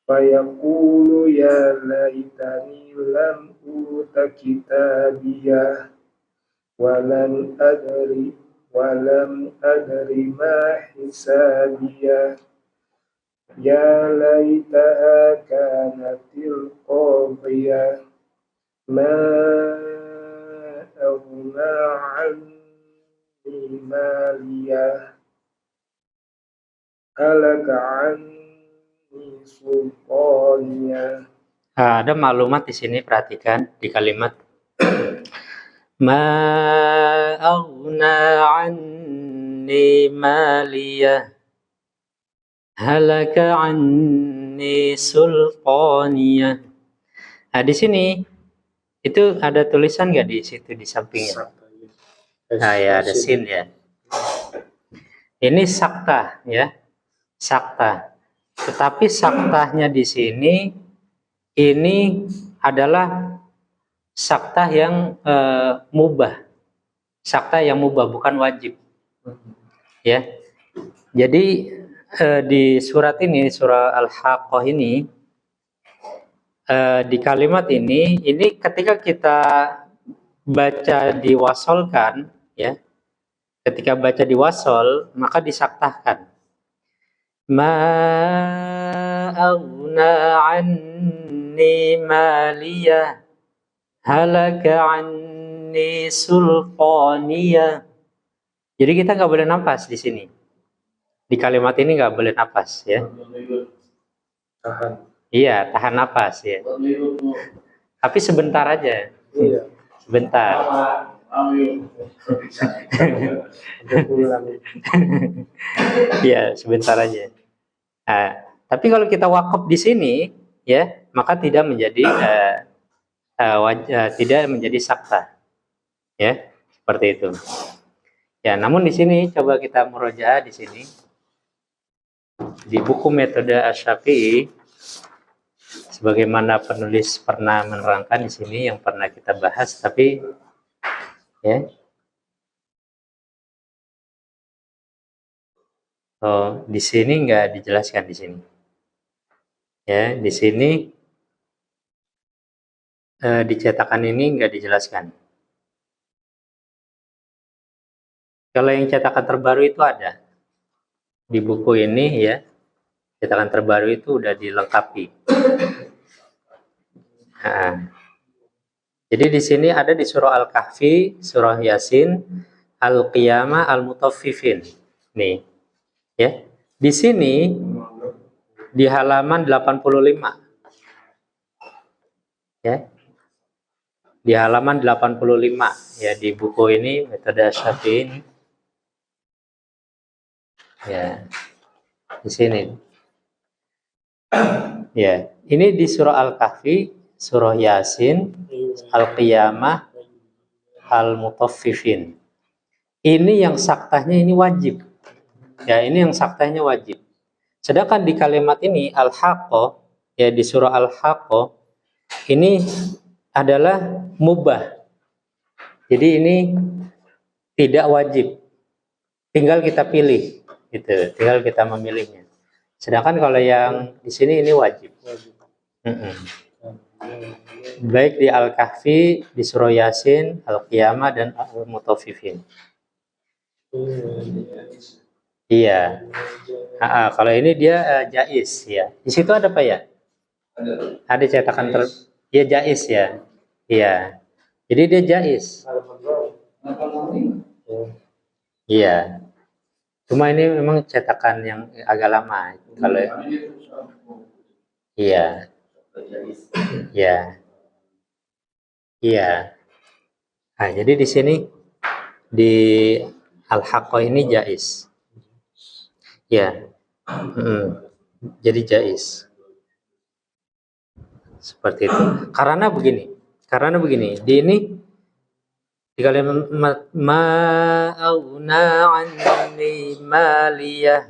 فيقول يا ليتني لم أوت كتابيه ولم أدر ما حسابيه يا ليتها كانت القاضية ما أغنى عني ماليه halaka anni sultaniya. Ada maklumat di sini, perhatikan di kalimat ma aghna anni maliyah halaka anni sultaniyah. Nah, di sini itu ada tulisan nggak di situ di sampingnya? Nah, ya ada sin ya. Ini sakta ya, sakta. Tetapi saktahnya di sini ini adalah sakta yang mubah, sakta yang mubah bukan wajib, ya. Jadi di surat ini, surah Al-Haqqah ini, di kalimat ini ketika kita baca diwasolkan, ya, ketika baca diwasol maka disaktahkan. Ma aghna anni maliyah halaka anni sultaniyah. Jadi kita nggak boleh nafas di sini. Di kalimat ini nggak boleh nafas ya. Tahan. Iya, tahan nafas ya. Tapi sebentar aja. Iya. Sebentar. Iya, sebentar aja. Nah, tapi kalau kita wakaf di sini ya, maka tidak menjadi tidak menjadi sakta. Ya, seperti itu. Ya, namun di sini coba kita murojaah di sini. Di buku metode Asy-Syafi'i, sebagaimana penulis pernah menerangkan di sini yang pernah kita bahas, tapi ya, di sini nggak dijelaskan di sini. Ya, di sini dicetakan ini nggak dijelaskan. Kalau yang cetakan terbaru itu ada di buku ini ya, cetakan terbaru itu udah dilengkapi. Nah, jadi di sini ada di surah Al-Kahfi, surah Yasin, Al-Qiyamah, Al-Mutaffifin. Nih, ya. Di sini di halaman 85. Ya. Di halaman 85 ya di buku ini metode Asy-Syafi'i ini. Ya. Di sini. Ya, ini di surah Al-Kahfi, surah Yasin, Al-Qiyamah, Al-Mutaffifin. Ini yang saktahnya ini wajib. Ya, ini yang saktahnya wajib. Sedangkan di kalimat ini Al-Haqqah, ya di surah Al-Haqqah ini adalah mubah. Jadi ini tidak wajib. Tinggal kita pilih, gitu. Tinggal kita memilihnya. Sedangkan kalau yang di sini ini wajib. Baik di Al-Kahfi, di surah Yasin, Al-Qiyamah, dan Al-Mutaffifin. Iya. Kalau ini dia jais ya. Di situ ada apa ya? Ada cetakan ya jais ya. Iya. Jadi dia jais. Iya. Cuma ini memang cetakan yang agak lama. Kalau iya. Iya. Iya. Nah, jadi di sini di Al-Haqqah ini jais. Ya. Jadi jais. Seperti itu. Karena begini. Di ini di kalimat ma'auna anni maliyah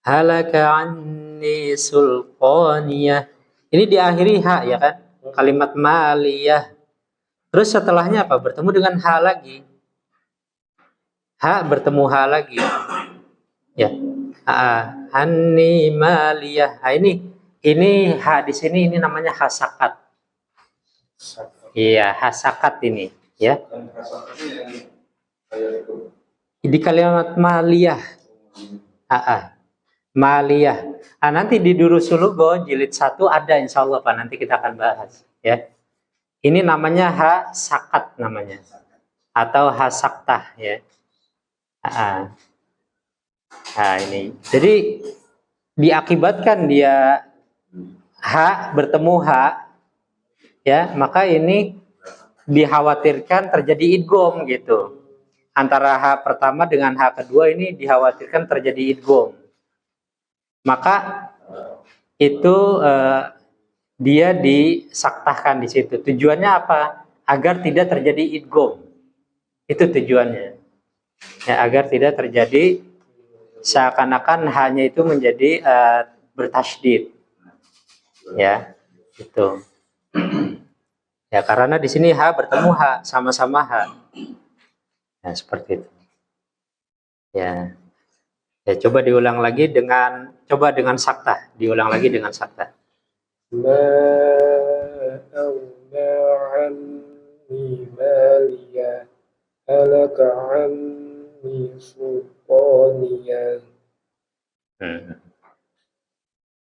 halaka anni sultaniyah. Ini diakhiri ha ya kan? Kalimat maliyah. Terus setelahnya apa? Bertemu dengan ha lagi. Ha bertemu ha lagi. Ya. Anni maliyah. Nah, ini ha di sini ini namanya hasakat. Iya, hasakat ini, ya. Di kalimat maliyah. Maliyah. Nah, nanti di Durusul Lugha jilid 1 ada insyaallah Pak, nanti kita akan bahas, ya. Ini namanya hasakat namanya. Atau hasaktah, ya. Nah ini, jadi diakibatkan dia H bertemu H, ya maka ini dikhawatirkan terjadi idgham gitu. Antara H pertama dengan H kedua ini dikhawatirkan terjadi idgham. Maka itu dia disaktahkan di situ. Tujuannya apa? Agar tidak terjadi idgham. Itu tujuannya. Ya, agar tidak terjadi seakan-akan hanya itu menjadi bertasydid. Ya, itu. Ya, karena di sini H bertemu H, sama-sama H. Ya, seperti itu. Ya. Ya, coba diulang lagi dengan sakta. Diulang lagi dengan sakta. ما أغنى عني مالية هلك عني سلطانية.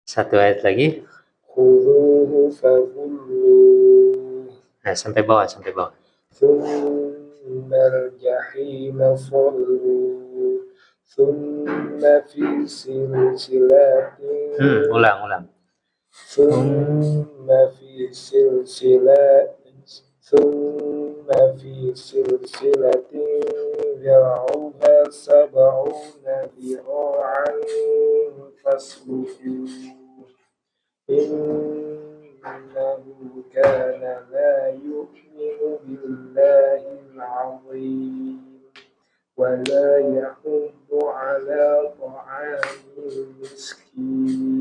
Satu ayat lagi. خذوه فغلوه. Nah, sampai bawah. ثم الجحيم صلوه ثم في سلسلة. Ulang. ثم في سلسلة ذرعها 70 ذراعا فاسلكوه إنه كان لا يؤمن بالله العظيم ولا يحض على طعام المسكين.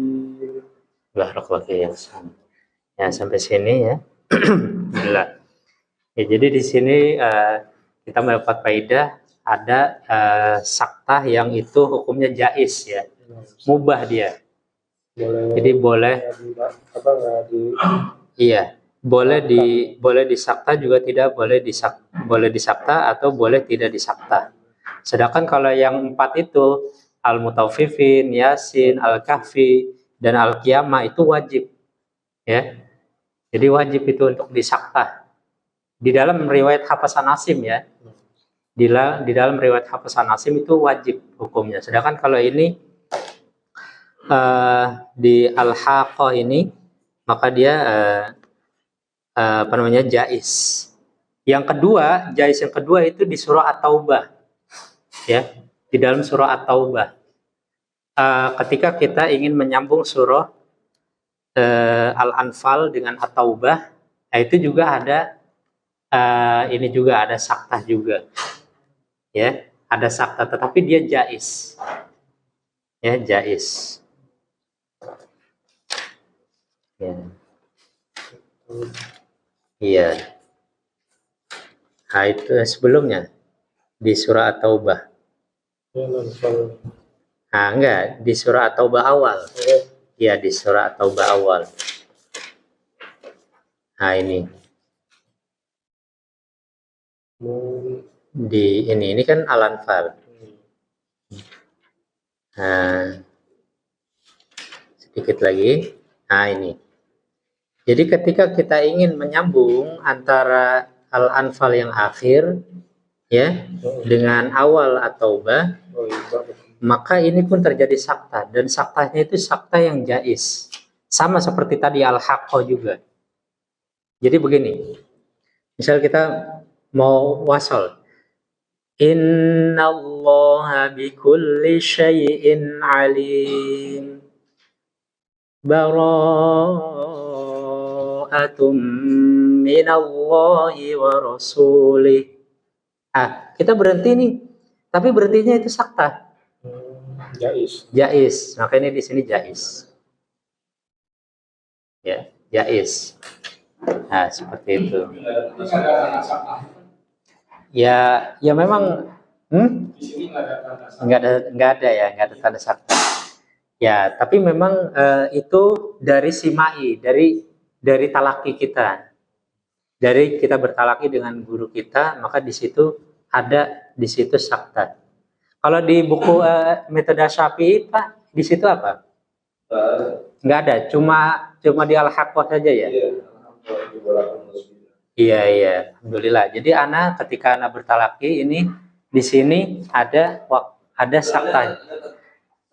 Barakallahu. Ya, sampai sini ya. Alhamdulillah. Ya, jadi di sini kita mendapat faedah ada saktah yang itu hukumnya jaiz ya. Mubah dia. Jadi boleh iya, boleh disakta juga tidak boleh disakta atau boleh tidak disakta. Sedangkan kalau yang 4 itu Al-Mutaffifin, Yasin, Al-Kahfi dan Al-Qiyamah itu wajib. Ya. Jadi wajib itu untuk disakta. Di dalam riwayat Hafasan Asim ya. Di dalam riwayat Hafasan Asim itu wajib hukumnya. Sedangkan kalau ini di Al-Haqqah ini maka dia jaiz. Yang kedua, jaiz yang kedua itu di surah At-Taubah. Ya, di dalam surah At-Taubah. Ketika kita ingin menyambung surah Al-Anfal dengan At-Taubah, itu juga ada ini juga ada saktah juga. Ya, ada saktah tetapi dia jaiz. Ya, jaiz. Ya. Iya. Nah, itu sebelumnya di surah At-Taubah. Nah, enggak, di surah At-Taubah awal. Ya, di surah At-Taubah awal. Nah, ini. Ini kan Al-Anfal. Nah, sedikit lagi. Nah, ini. Jadi ketika kita ingin menyambung antara Al-Anfal yang akhir ya dengan awal At-Taubah, maka ini pun terjadi sakta, dan saktanya itu sakta yang jaiz. Sama seperti tadi Al-Haqqah juga. Jadi begini. Misal kita mau wasal. Innallaha bikulli syai'in alim. Bara'atum minallahi wa rasulih. Kita berhenti nih. Tapi berhentinya itu sakta. Jaiz. Makanya di sini jaiz. Ya, jaiz. Nah, seperti itu. Ya memang nggak ada tanda sakta. Ya, tapi memang itu dari simai, dari talaki kita. Dari kita bertalaki dengan guru kita, maka di situ sakta. Kalau di buku metode Syafi'i, Pak, di situ apa? Nggak ada, cuma di Al-Haqqah saja ya. Iya, alhamdulillah. Jadi ketika ana bertalaki ini di sini ada sakta.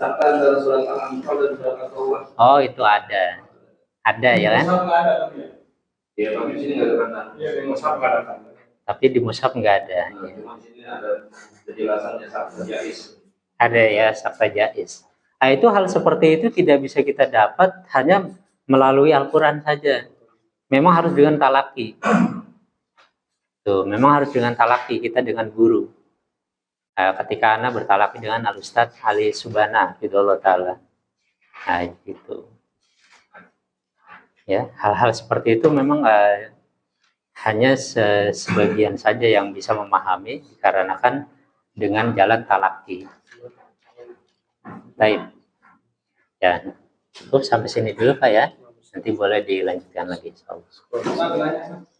Sakta antara surat Al-Anfal dan surat At-Taubah. Oh, itu ada ya kan? Iya, tapi di sini nggak ada tanda. Iya, di mushaf nggak ada tanda. Tapi di mushaf nggak ada. Nah, cuma di sini ada penjelasannya sakta jais. Ada ya, sakta jais. Nah, itu hal seperti itu tidak bisa kita dapat hanya melalui Al-Quran saja. Memang harus dengan talaki. Tuh, memang harus dengan talaki, kita dengan guru. Ketika anak bertalaki dengan Al-Ustadz Ali Subhana, Fidullah Ta'ala. Nah, gitu. Ya, hal-hal seperti itu memang hanya sebagian saja yang bisa memahami, dikarenakan dengan jalan talaki. Baik. Ya, cukup sampai sini dulu Pak ya. Nanti boleh dilanjutkan lagi.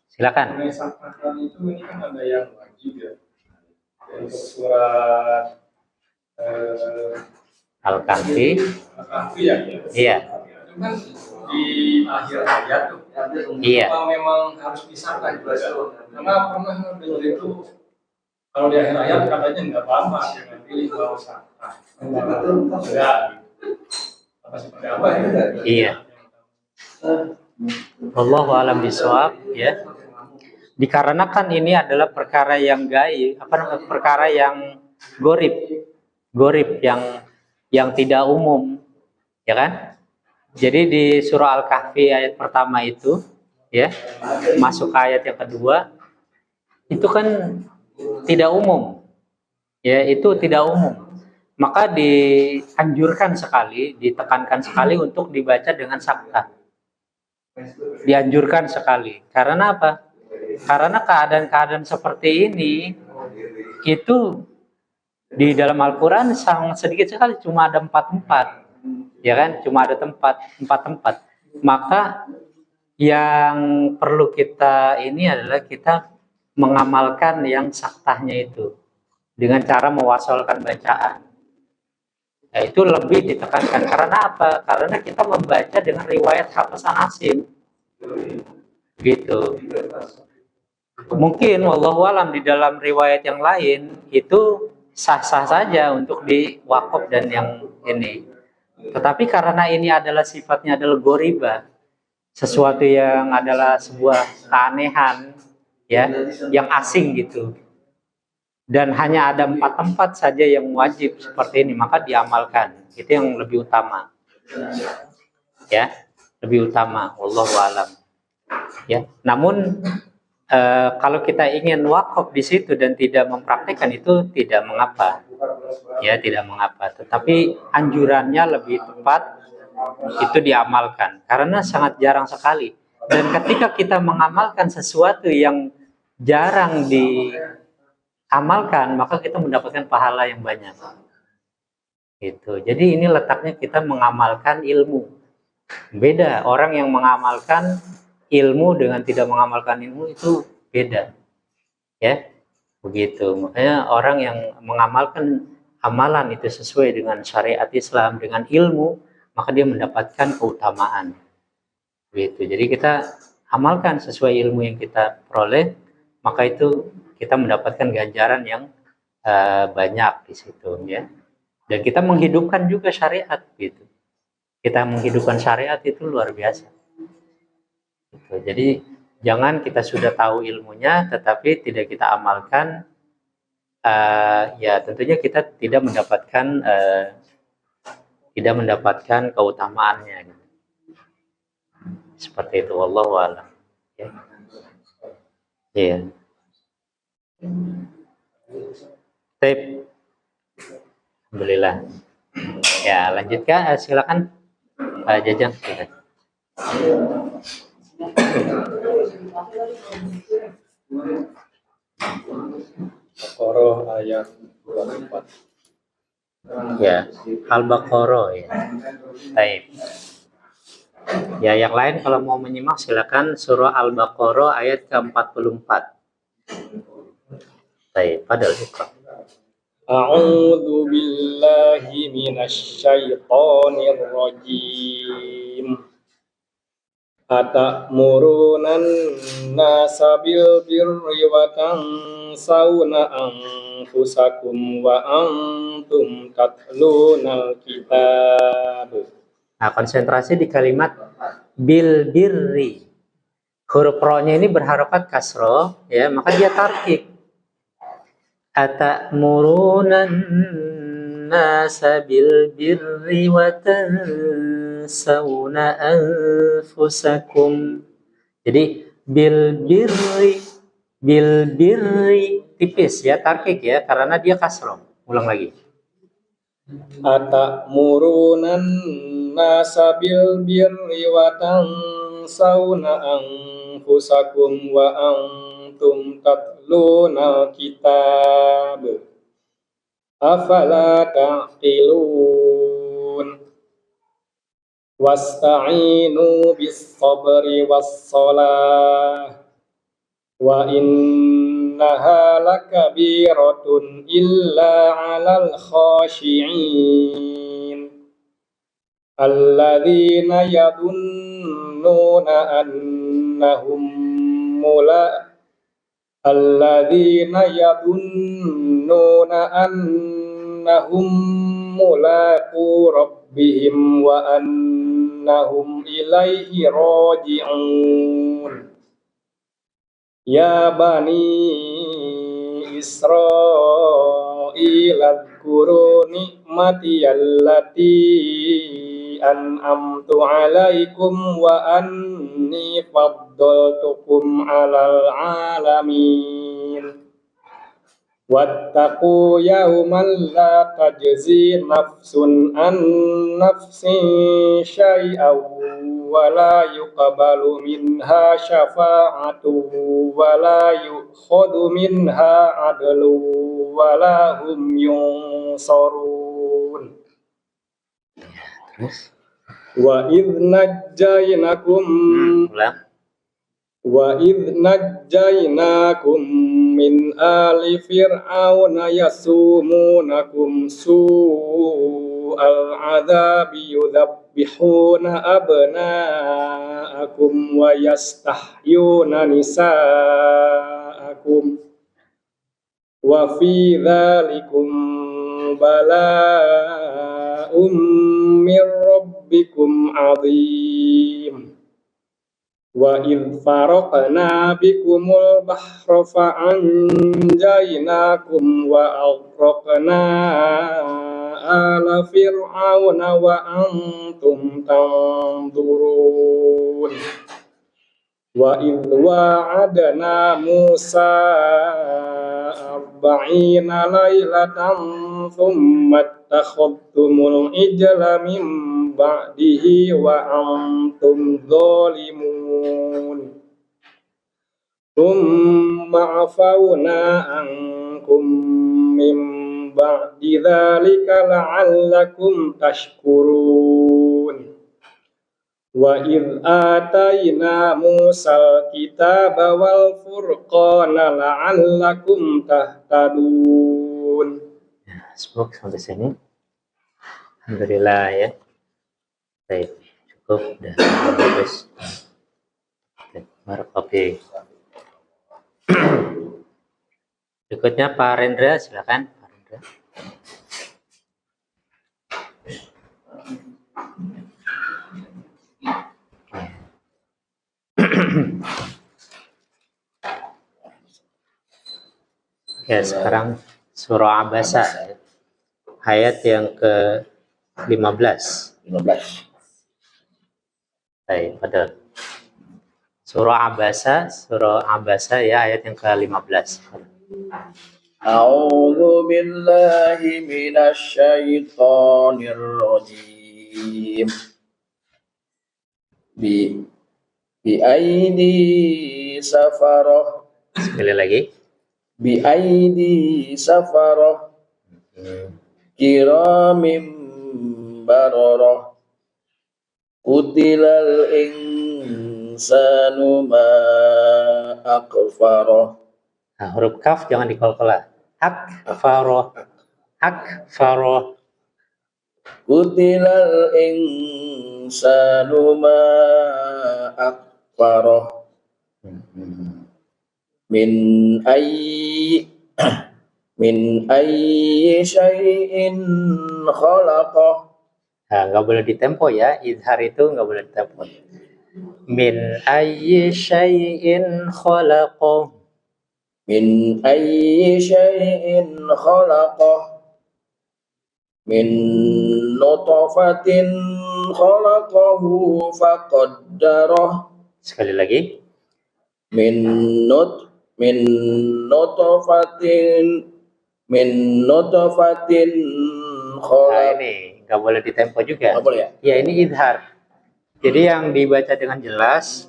Silakan. Itu ini kan ada yang wajib ya. Untuk surat Al-Kahfi. Al-Kahfi ya. Iya. Itu kan di akhir ayat tuh. Iya. Apa memang harus disahkan? Karena pernah dengar itu kalau di akhir ayat katanya nggak apa-apa, jangan pilih bahwa sah. Enggak. Apa seperti apa ya? Iya. Wallahu a'lam bishawab ya. Dikarenakan ini adalah perkara yang gaib, perkara yang gorib yang tidak umum, ya kan? Jadi di surah Al-Kahfi ayat pertama itu, ya, masuk ke ayat yang kedua, itu kan tidak umum, ya, itu tidak umum. Maka dianjurkan sekali, ditekankan sekali untuk dibaca dengan sakta. Dianjurkan sekali. Karena apa? Karena keadaan-keadaan seperti ini itu di dalam Al-Quran sangat sedikit sekali, cuma ada 4 tempat, ya kan? Cuma ada 4 tempat. Maka yang perlu kita ini adalah kita mengamalkan yang saktahnya itu dengan cara mewasalkan bacaan. Nah, itu lebih ditekankan. Karena apa? Karena kita membaca dengan riwayat Hasan Asim, gitu. Mungkin wallahu alam di dalam riwayat yang lain itu sah-sah saja untuk diwakaf dan yang ini. Tetapi karena ini adalah sifatnya adalah goriba, sesuatu yang adalah sebuah keanehan, ya, yang asing gitu. Dan hanya ada 4 tempat saja yang wajib seperti ini, maka diamalkan. Itu yang lebih utama. Ya, lebih utama. Wallahu alam. Ya, namun kalau kita ingin wakaf di situ dan tidak mempraktikkan itu tidak mengapa, ya tidak mengapa. Tetapi anjurannya lebih tepat itu diamalkan karena sangat jarang sekali. Dan ketika kita mengamalkan sesuatu yang jarang diamalkan, maka kita mendapatkan pahala yang banyak. Gitu. Jadi ini letaknya kita mengamalkan ilmu. Beda orang yang mengamalkan ilmu dengan tidak mengamalkan ilmu itu beda, ya, begitu. Makanya orang yang mengamalkan amalan itu sesuai dengan syariat Islam dengan ilmu, maka dia mendapatkan keutamaan, begitu. Jadi kita amalkan sesuai ilmu yang kita peroleh, maka itu kita mendapatkan ganjaran yang banyak di situ, ya. Dan kita menghidupkan juga syariat, gitu. Kita menghidupkan syariat itu luar biasa. Gitu. Jadi jangan kita sudah tahu ilmunya tetapi tidak kita amalkan, ya tentunya kita tidak mendapatkan keutamaannya. Gitu. Seperti itu, wallahu a'lam. Ya. Iya. Tip. Alhamdulillah. Ya lanjutkan, silakan Jajang. Al-Baqarah ayat 24. Ya, Al-Baqarah ya. Baik. Ya, yang lain kalau mau menyimak silakan surah Al-Baqarah ayat ke-44. Baik, padahal itu. A'udzu billahi minasy syaithanir rajim. Atamurunan nasa bil birri wa tansawna anfusakum wa antum tatlunal kitab. Nah, konsentrasi di kalimat bil birri. Huruf ro-nya ini berharokat kasroh, ya, maka dia tarkik. Atamurunan nasa bil birri wa tansawna anfusakum. Jadi bil birri tipis ya, tarkik ya, karena dia kasroh. Ulang lagi. Atamurunan nasa bil birri wa tansawna anfusakum wa antum tatlunal kitab. Afala ta'qilun. Wasta'inu bis sabri was salah wa innaha lakabiratun illa 'alal khashi'in alladzina yadunnuna annahum mulaqu rabbihim wa annahum ilaihi raji'un. Ya bani Israil adhkuru ni'mati allati an'amtu alaikum wa anni faddaltukum 'alal 'alamin. Wattaqu yawman la tajzi nafsun an nafsin syai'aw wa la yuqbalu minha syafa'atu wa la yu'khadhu minha 'adlu wa la hum yunsarun. Wa idh najjaynakum min ali fir'auna yasumunakum su'al 'adzabi yudhabbihuna abna'akum wa yastahyuna nisa'akum wa fi dzalikum bala'um mir rabbikum 'adzim. Wa idh faraqna bikumul bahra fa'anjaynakum wa aghraqna ala fir'auna wa antum tanzurun. Wa idh wa'adna Musa 40 lailatan thumma ittakhadhtumul ijla min ba'dihi wa antum zalimun. Thumma afawna ankum min ba'di dzalika la'allakum tashkurun. Wa idh atayna Musal kitaba wal furqana la'allakum tahtadun. Semoga sampai sini. Alhamdulillah ya. Baik, cukup udah bagus. Barakallahu. Berikutnya Pak Rendra, silakan Pak Rendra. Ya, sekarang surah Abasa ayat yang ke-15. 15. Baik, pada surah Abasa ya ayat yang ke-15. A'udzu billahi minasy syaithanir rajim. Bi aidi safarah. Sekali lagi. Bi aidi safarah. Kiramim bararah. Qutilal insanu ma akfarah. Nah, huruf kaf jangan dikol-kolah. Akfaroh. Qutilal insanu ma farah. Min ayyi syai'in khalaqah. Nah, nggak boleh ditempo ya, idhar itu nggak boleh ditempo. Min ayyi syai'in khalaqah. Min ayyi syai'in khalaqah. Min nutfatin khalaqahu faqaddarah. Sekali lagi. Min nutfatin Nah, ini nggak boleh ditempo juga. Nggak boleh ya? Ya, ini idhar. Jadi yang dibaca dengan jelas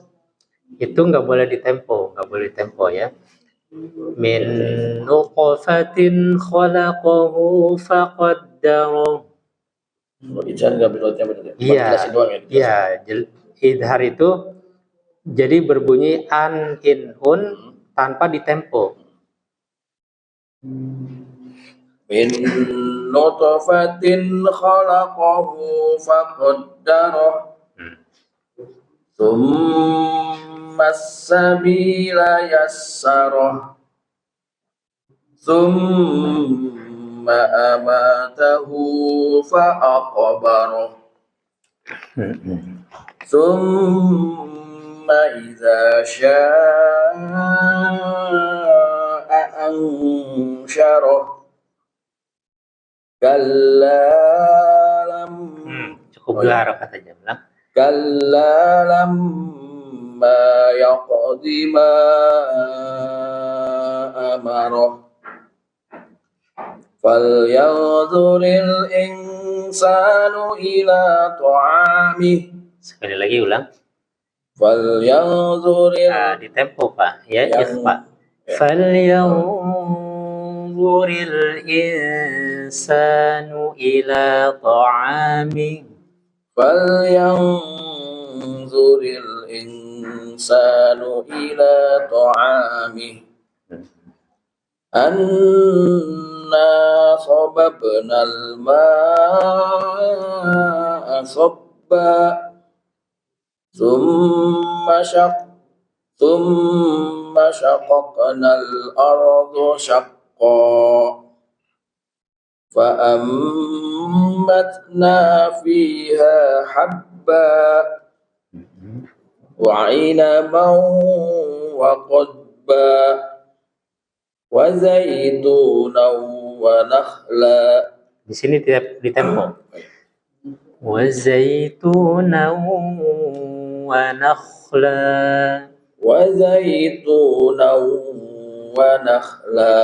itu nggak boleh ditempo, ya. Min nutfatin khalaqahu faqaddarah. Iya, idhar itu jadi berbunyi an, in, un tanpa ditempo. Min nutfatin khalaqahu faqaddarah. Tsumma as-sabila yassarah. Tsumma amatahu fa'aqbarah. Tsumma idza syaa'a ansyarah. Cukup dua harokat aja, bilang. Kalla lamma yaqdi ma amarah. Falyanzuril insanu ila ta'amih. Sekali lagi ulang. Falyanzuril ditempo Pak, ya, Pak. Falyanzuril insanu ila ta'amih. Falyanzuril insanu ila ta'amih. Anna sababnal ma'a sabba. Thumma shaqaqnal arda shaqqa. فأنبتنا فيها حبا وعنبا وقضبا وزيتونا ونخلا. Di sini tidak ditempo. وزيتونا ونخلا. وزيتونا ونخلا.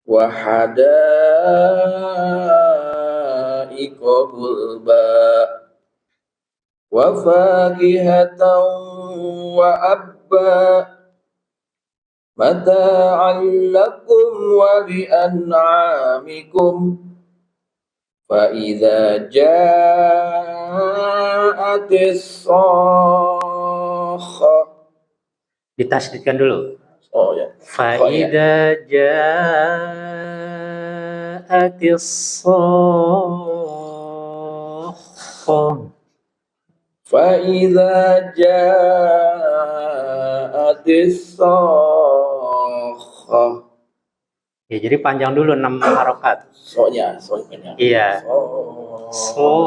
وحدائق غلبا وفاكهة وأبا متاعا لكم ولأنعامكم. فإذا جاءت الصاخة. Ditasydidkan dulu. Oh ya. Fa'idha ja'atis sakhah. Fa'idha ja'atis sakhah. Ya, jadi panjang dulu 6 harokat. Soalnya. Iya. Sakhah.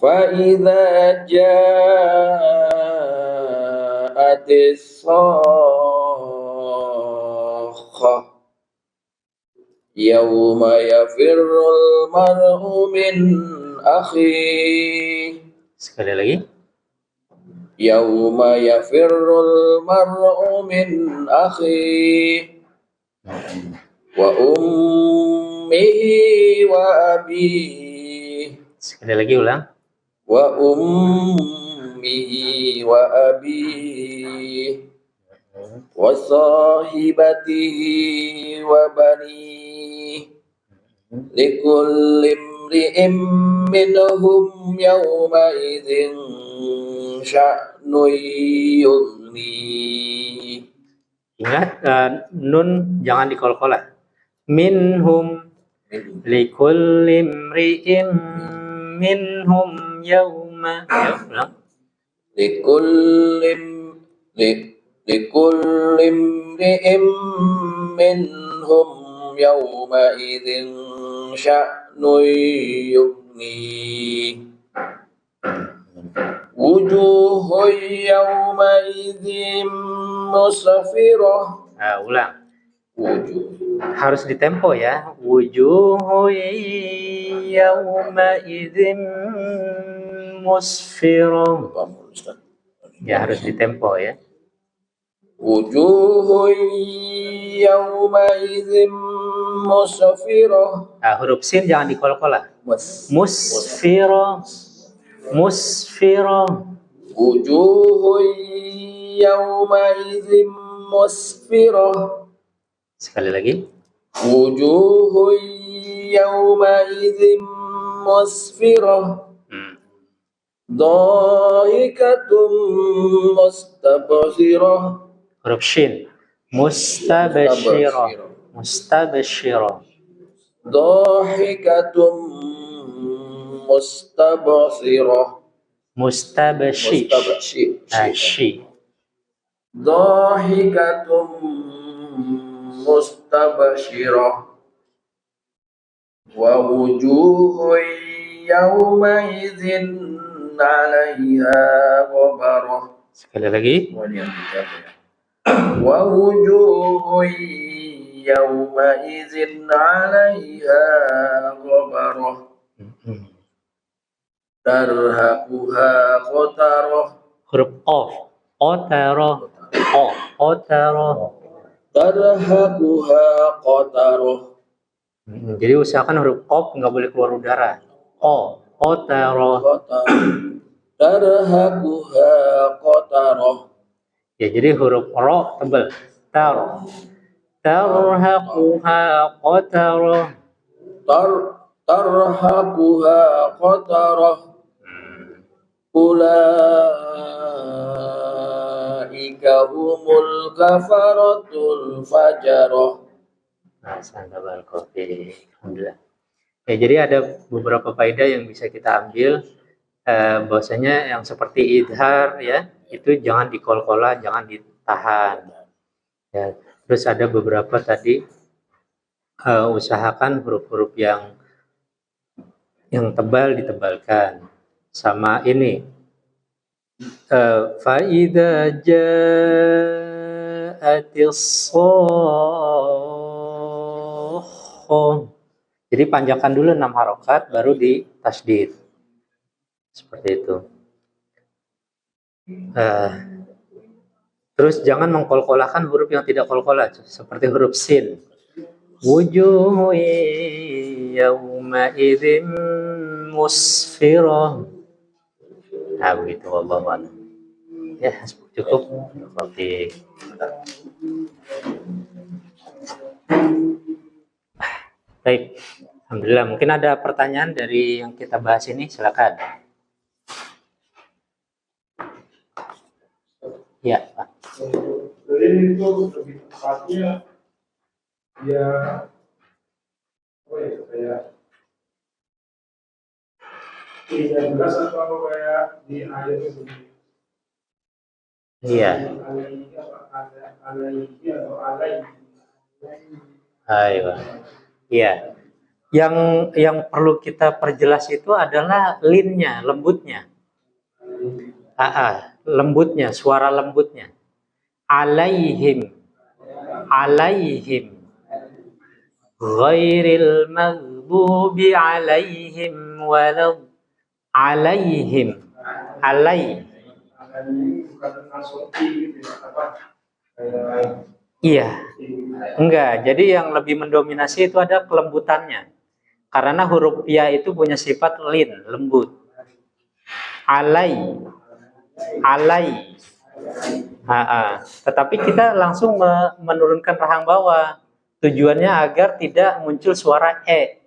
Fa'idha ja'atis sakhah. Yawma yafirrul mar'u min akhihi. Sekali lagi. Yawma yafirrul mar'u min akhihi wa ummihi wa abihi. Sekali lagi ulang. Wa ummihi wa abihi wa sahibatihi wa banihi likulli imri'in minhum yawma idzin sya'nun yughni. Ingat, nun jangan dikolkolah. Minhum likulli imri'in minhum yawma. Ya, ulang. لكل امرئ منهم يومئذ شأن يغنيه وجوه يومئذ مسفرة. Ulang. وجوه Harus ditempo ya. Wujuhu yawma idzin musfirah. Ya, harus ditempo ya. Wujuhu yawma'idzin musfirah. Huruf sin jangan dikol-kolah. Musfirah. Musfirah. Wujuhu yawma'idzin musfirah. Sekali lagi. Wujuhu yawma'idzin musfirah. Dhahikatum mustabshirah. Huruf shin. Mustabshirah. Mustabshirah. Dhahikatum mustabshirah. Mustabshi. Shi. Dhahikatum mustabshirah. Wa wujuhun yawmaidzin 'alaiha ghabarah. Sekali lagi. Wa wujuhun yawmaidzin 'alaiha ghabarah. Tarhaquha qatarah. Huruf o. Qatarah. O. Qatarah. Tarhaquha qatarah. Jadi usahakan huruf qaf nggak boleh keluar udara. O. Qatarah. Tarhaquha qatarah. Ya, jadi huruf ro tebal. Tar. Tarhaquha qatarah. Tarhaquha qatarah. Ulaika humul kafaratul fajarah. Alhamdulillah. Ya, jadi ada beberapa faedah yang bisa kita ambil. Bahwasanya yang seperti idhar ya, itu jangan dikol-kolah, jangan ditahan. Ya, terus ada beberapa tadi usahakan huruf-huruf yang tebal ditebalkan. Sama ini faida ja'atis shakhah. Jadi panjangkan dulu 6 harokat baru di tasdid. Seperti itu. Terus jangan mengkol-kolahkan huruf yang tidak kol-kolah seperti huruf sin. Wujuhu yawma idzin musfirah. Nah, begitu Allah. Ya, cukup. Oke. Baik. Alhamdulillah. Mungkin ada pertanyaan dari yang kita bahas ini, silakan. Ya, Pak. Jadi itu lebih tepatnya ya kayak tidak jelas atau kayak di ayat itu. Iya. Ayo. Iya. Yang perlu kita perjelas itu adalah linnya, lembutnya. Lembutnya, suara lembutnya. Alaihim. Ghairil maghdubi alaihim walad. Alaihim. Iya. Enggak, jadi yang lebih mendominasi itu ada kelembutannya. Karena huruf ya itu punya sifat lin, lembut. Alai. Tetapi kita langsung menurunkan rahang bawah. Tujuannya agar tidak muncul suara e.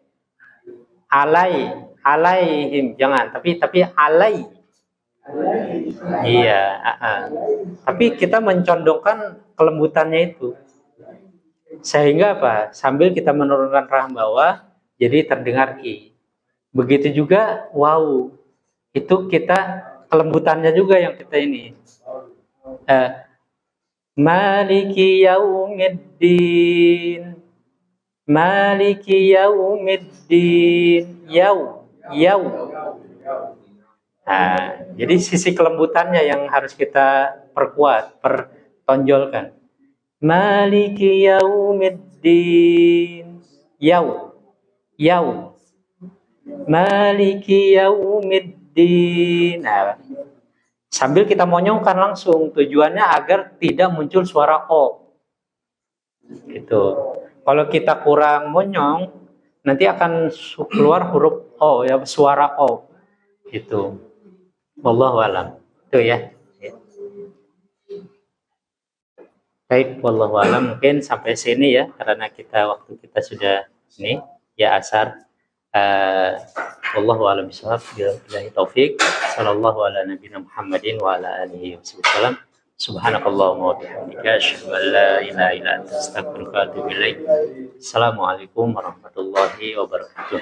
Alaihim, jangan. Tapi alai. Iya. Tapi kita mencondongkan kelembutannya itu. Sehingga apa? Sambil kita menurunkan rahang bawah, jadi terdengar i. Begitu juga wow. Itu kita kelembutannya juga yang kita ini. Maliki yaumiddin. Maliki yaumiddin. Yau. Nah, jadi sisi kelembutannya yang harus kita perkuat, pertonjolkan. Maliki yaumiddin. Yau. Maliki yaumiddin. Nah, sambil kita monyongkan langsung, tujuannya agar tidak muncul suara o. Gitu. Kalau kita kurang monyong, nanti akan keluar huruf o, ya, suara o. Gitu. Wallahu alam. Itu ya. Baik, wallahu alam. Mungkin sampai sini ya, karena waktu kita sudah ini ya asar. Wallahu a'lam bishawab. Billahi taufik. Sallallahu ala nabiyina Muhammadin wa ala alihi wasallam. Subhanakallahumma wa bihamdika asyhadu an la ilaha illa anta astaghfiruka wa atubu ilaik. Assalamualaikum warahmatullahi wabarakatuh.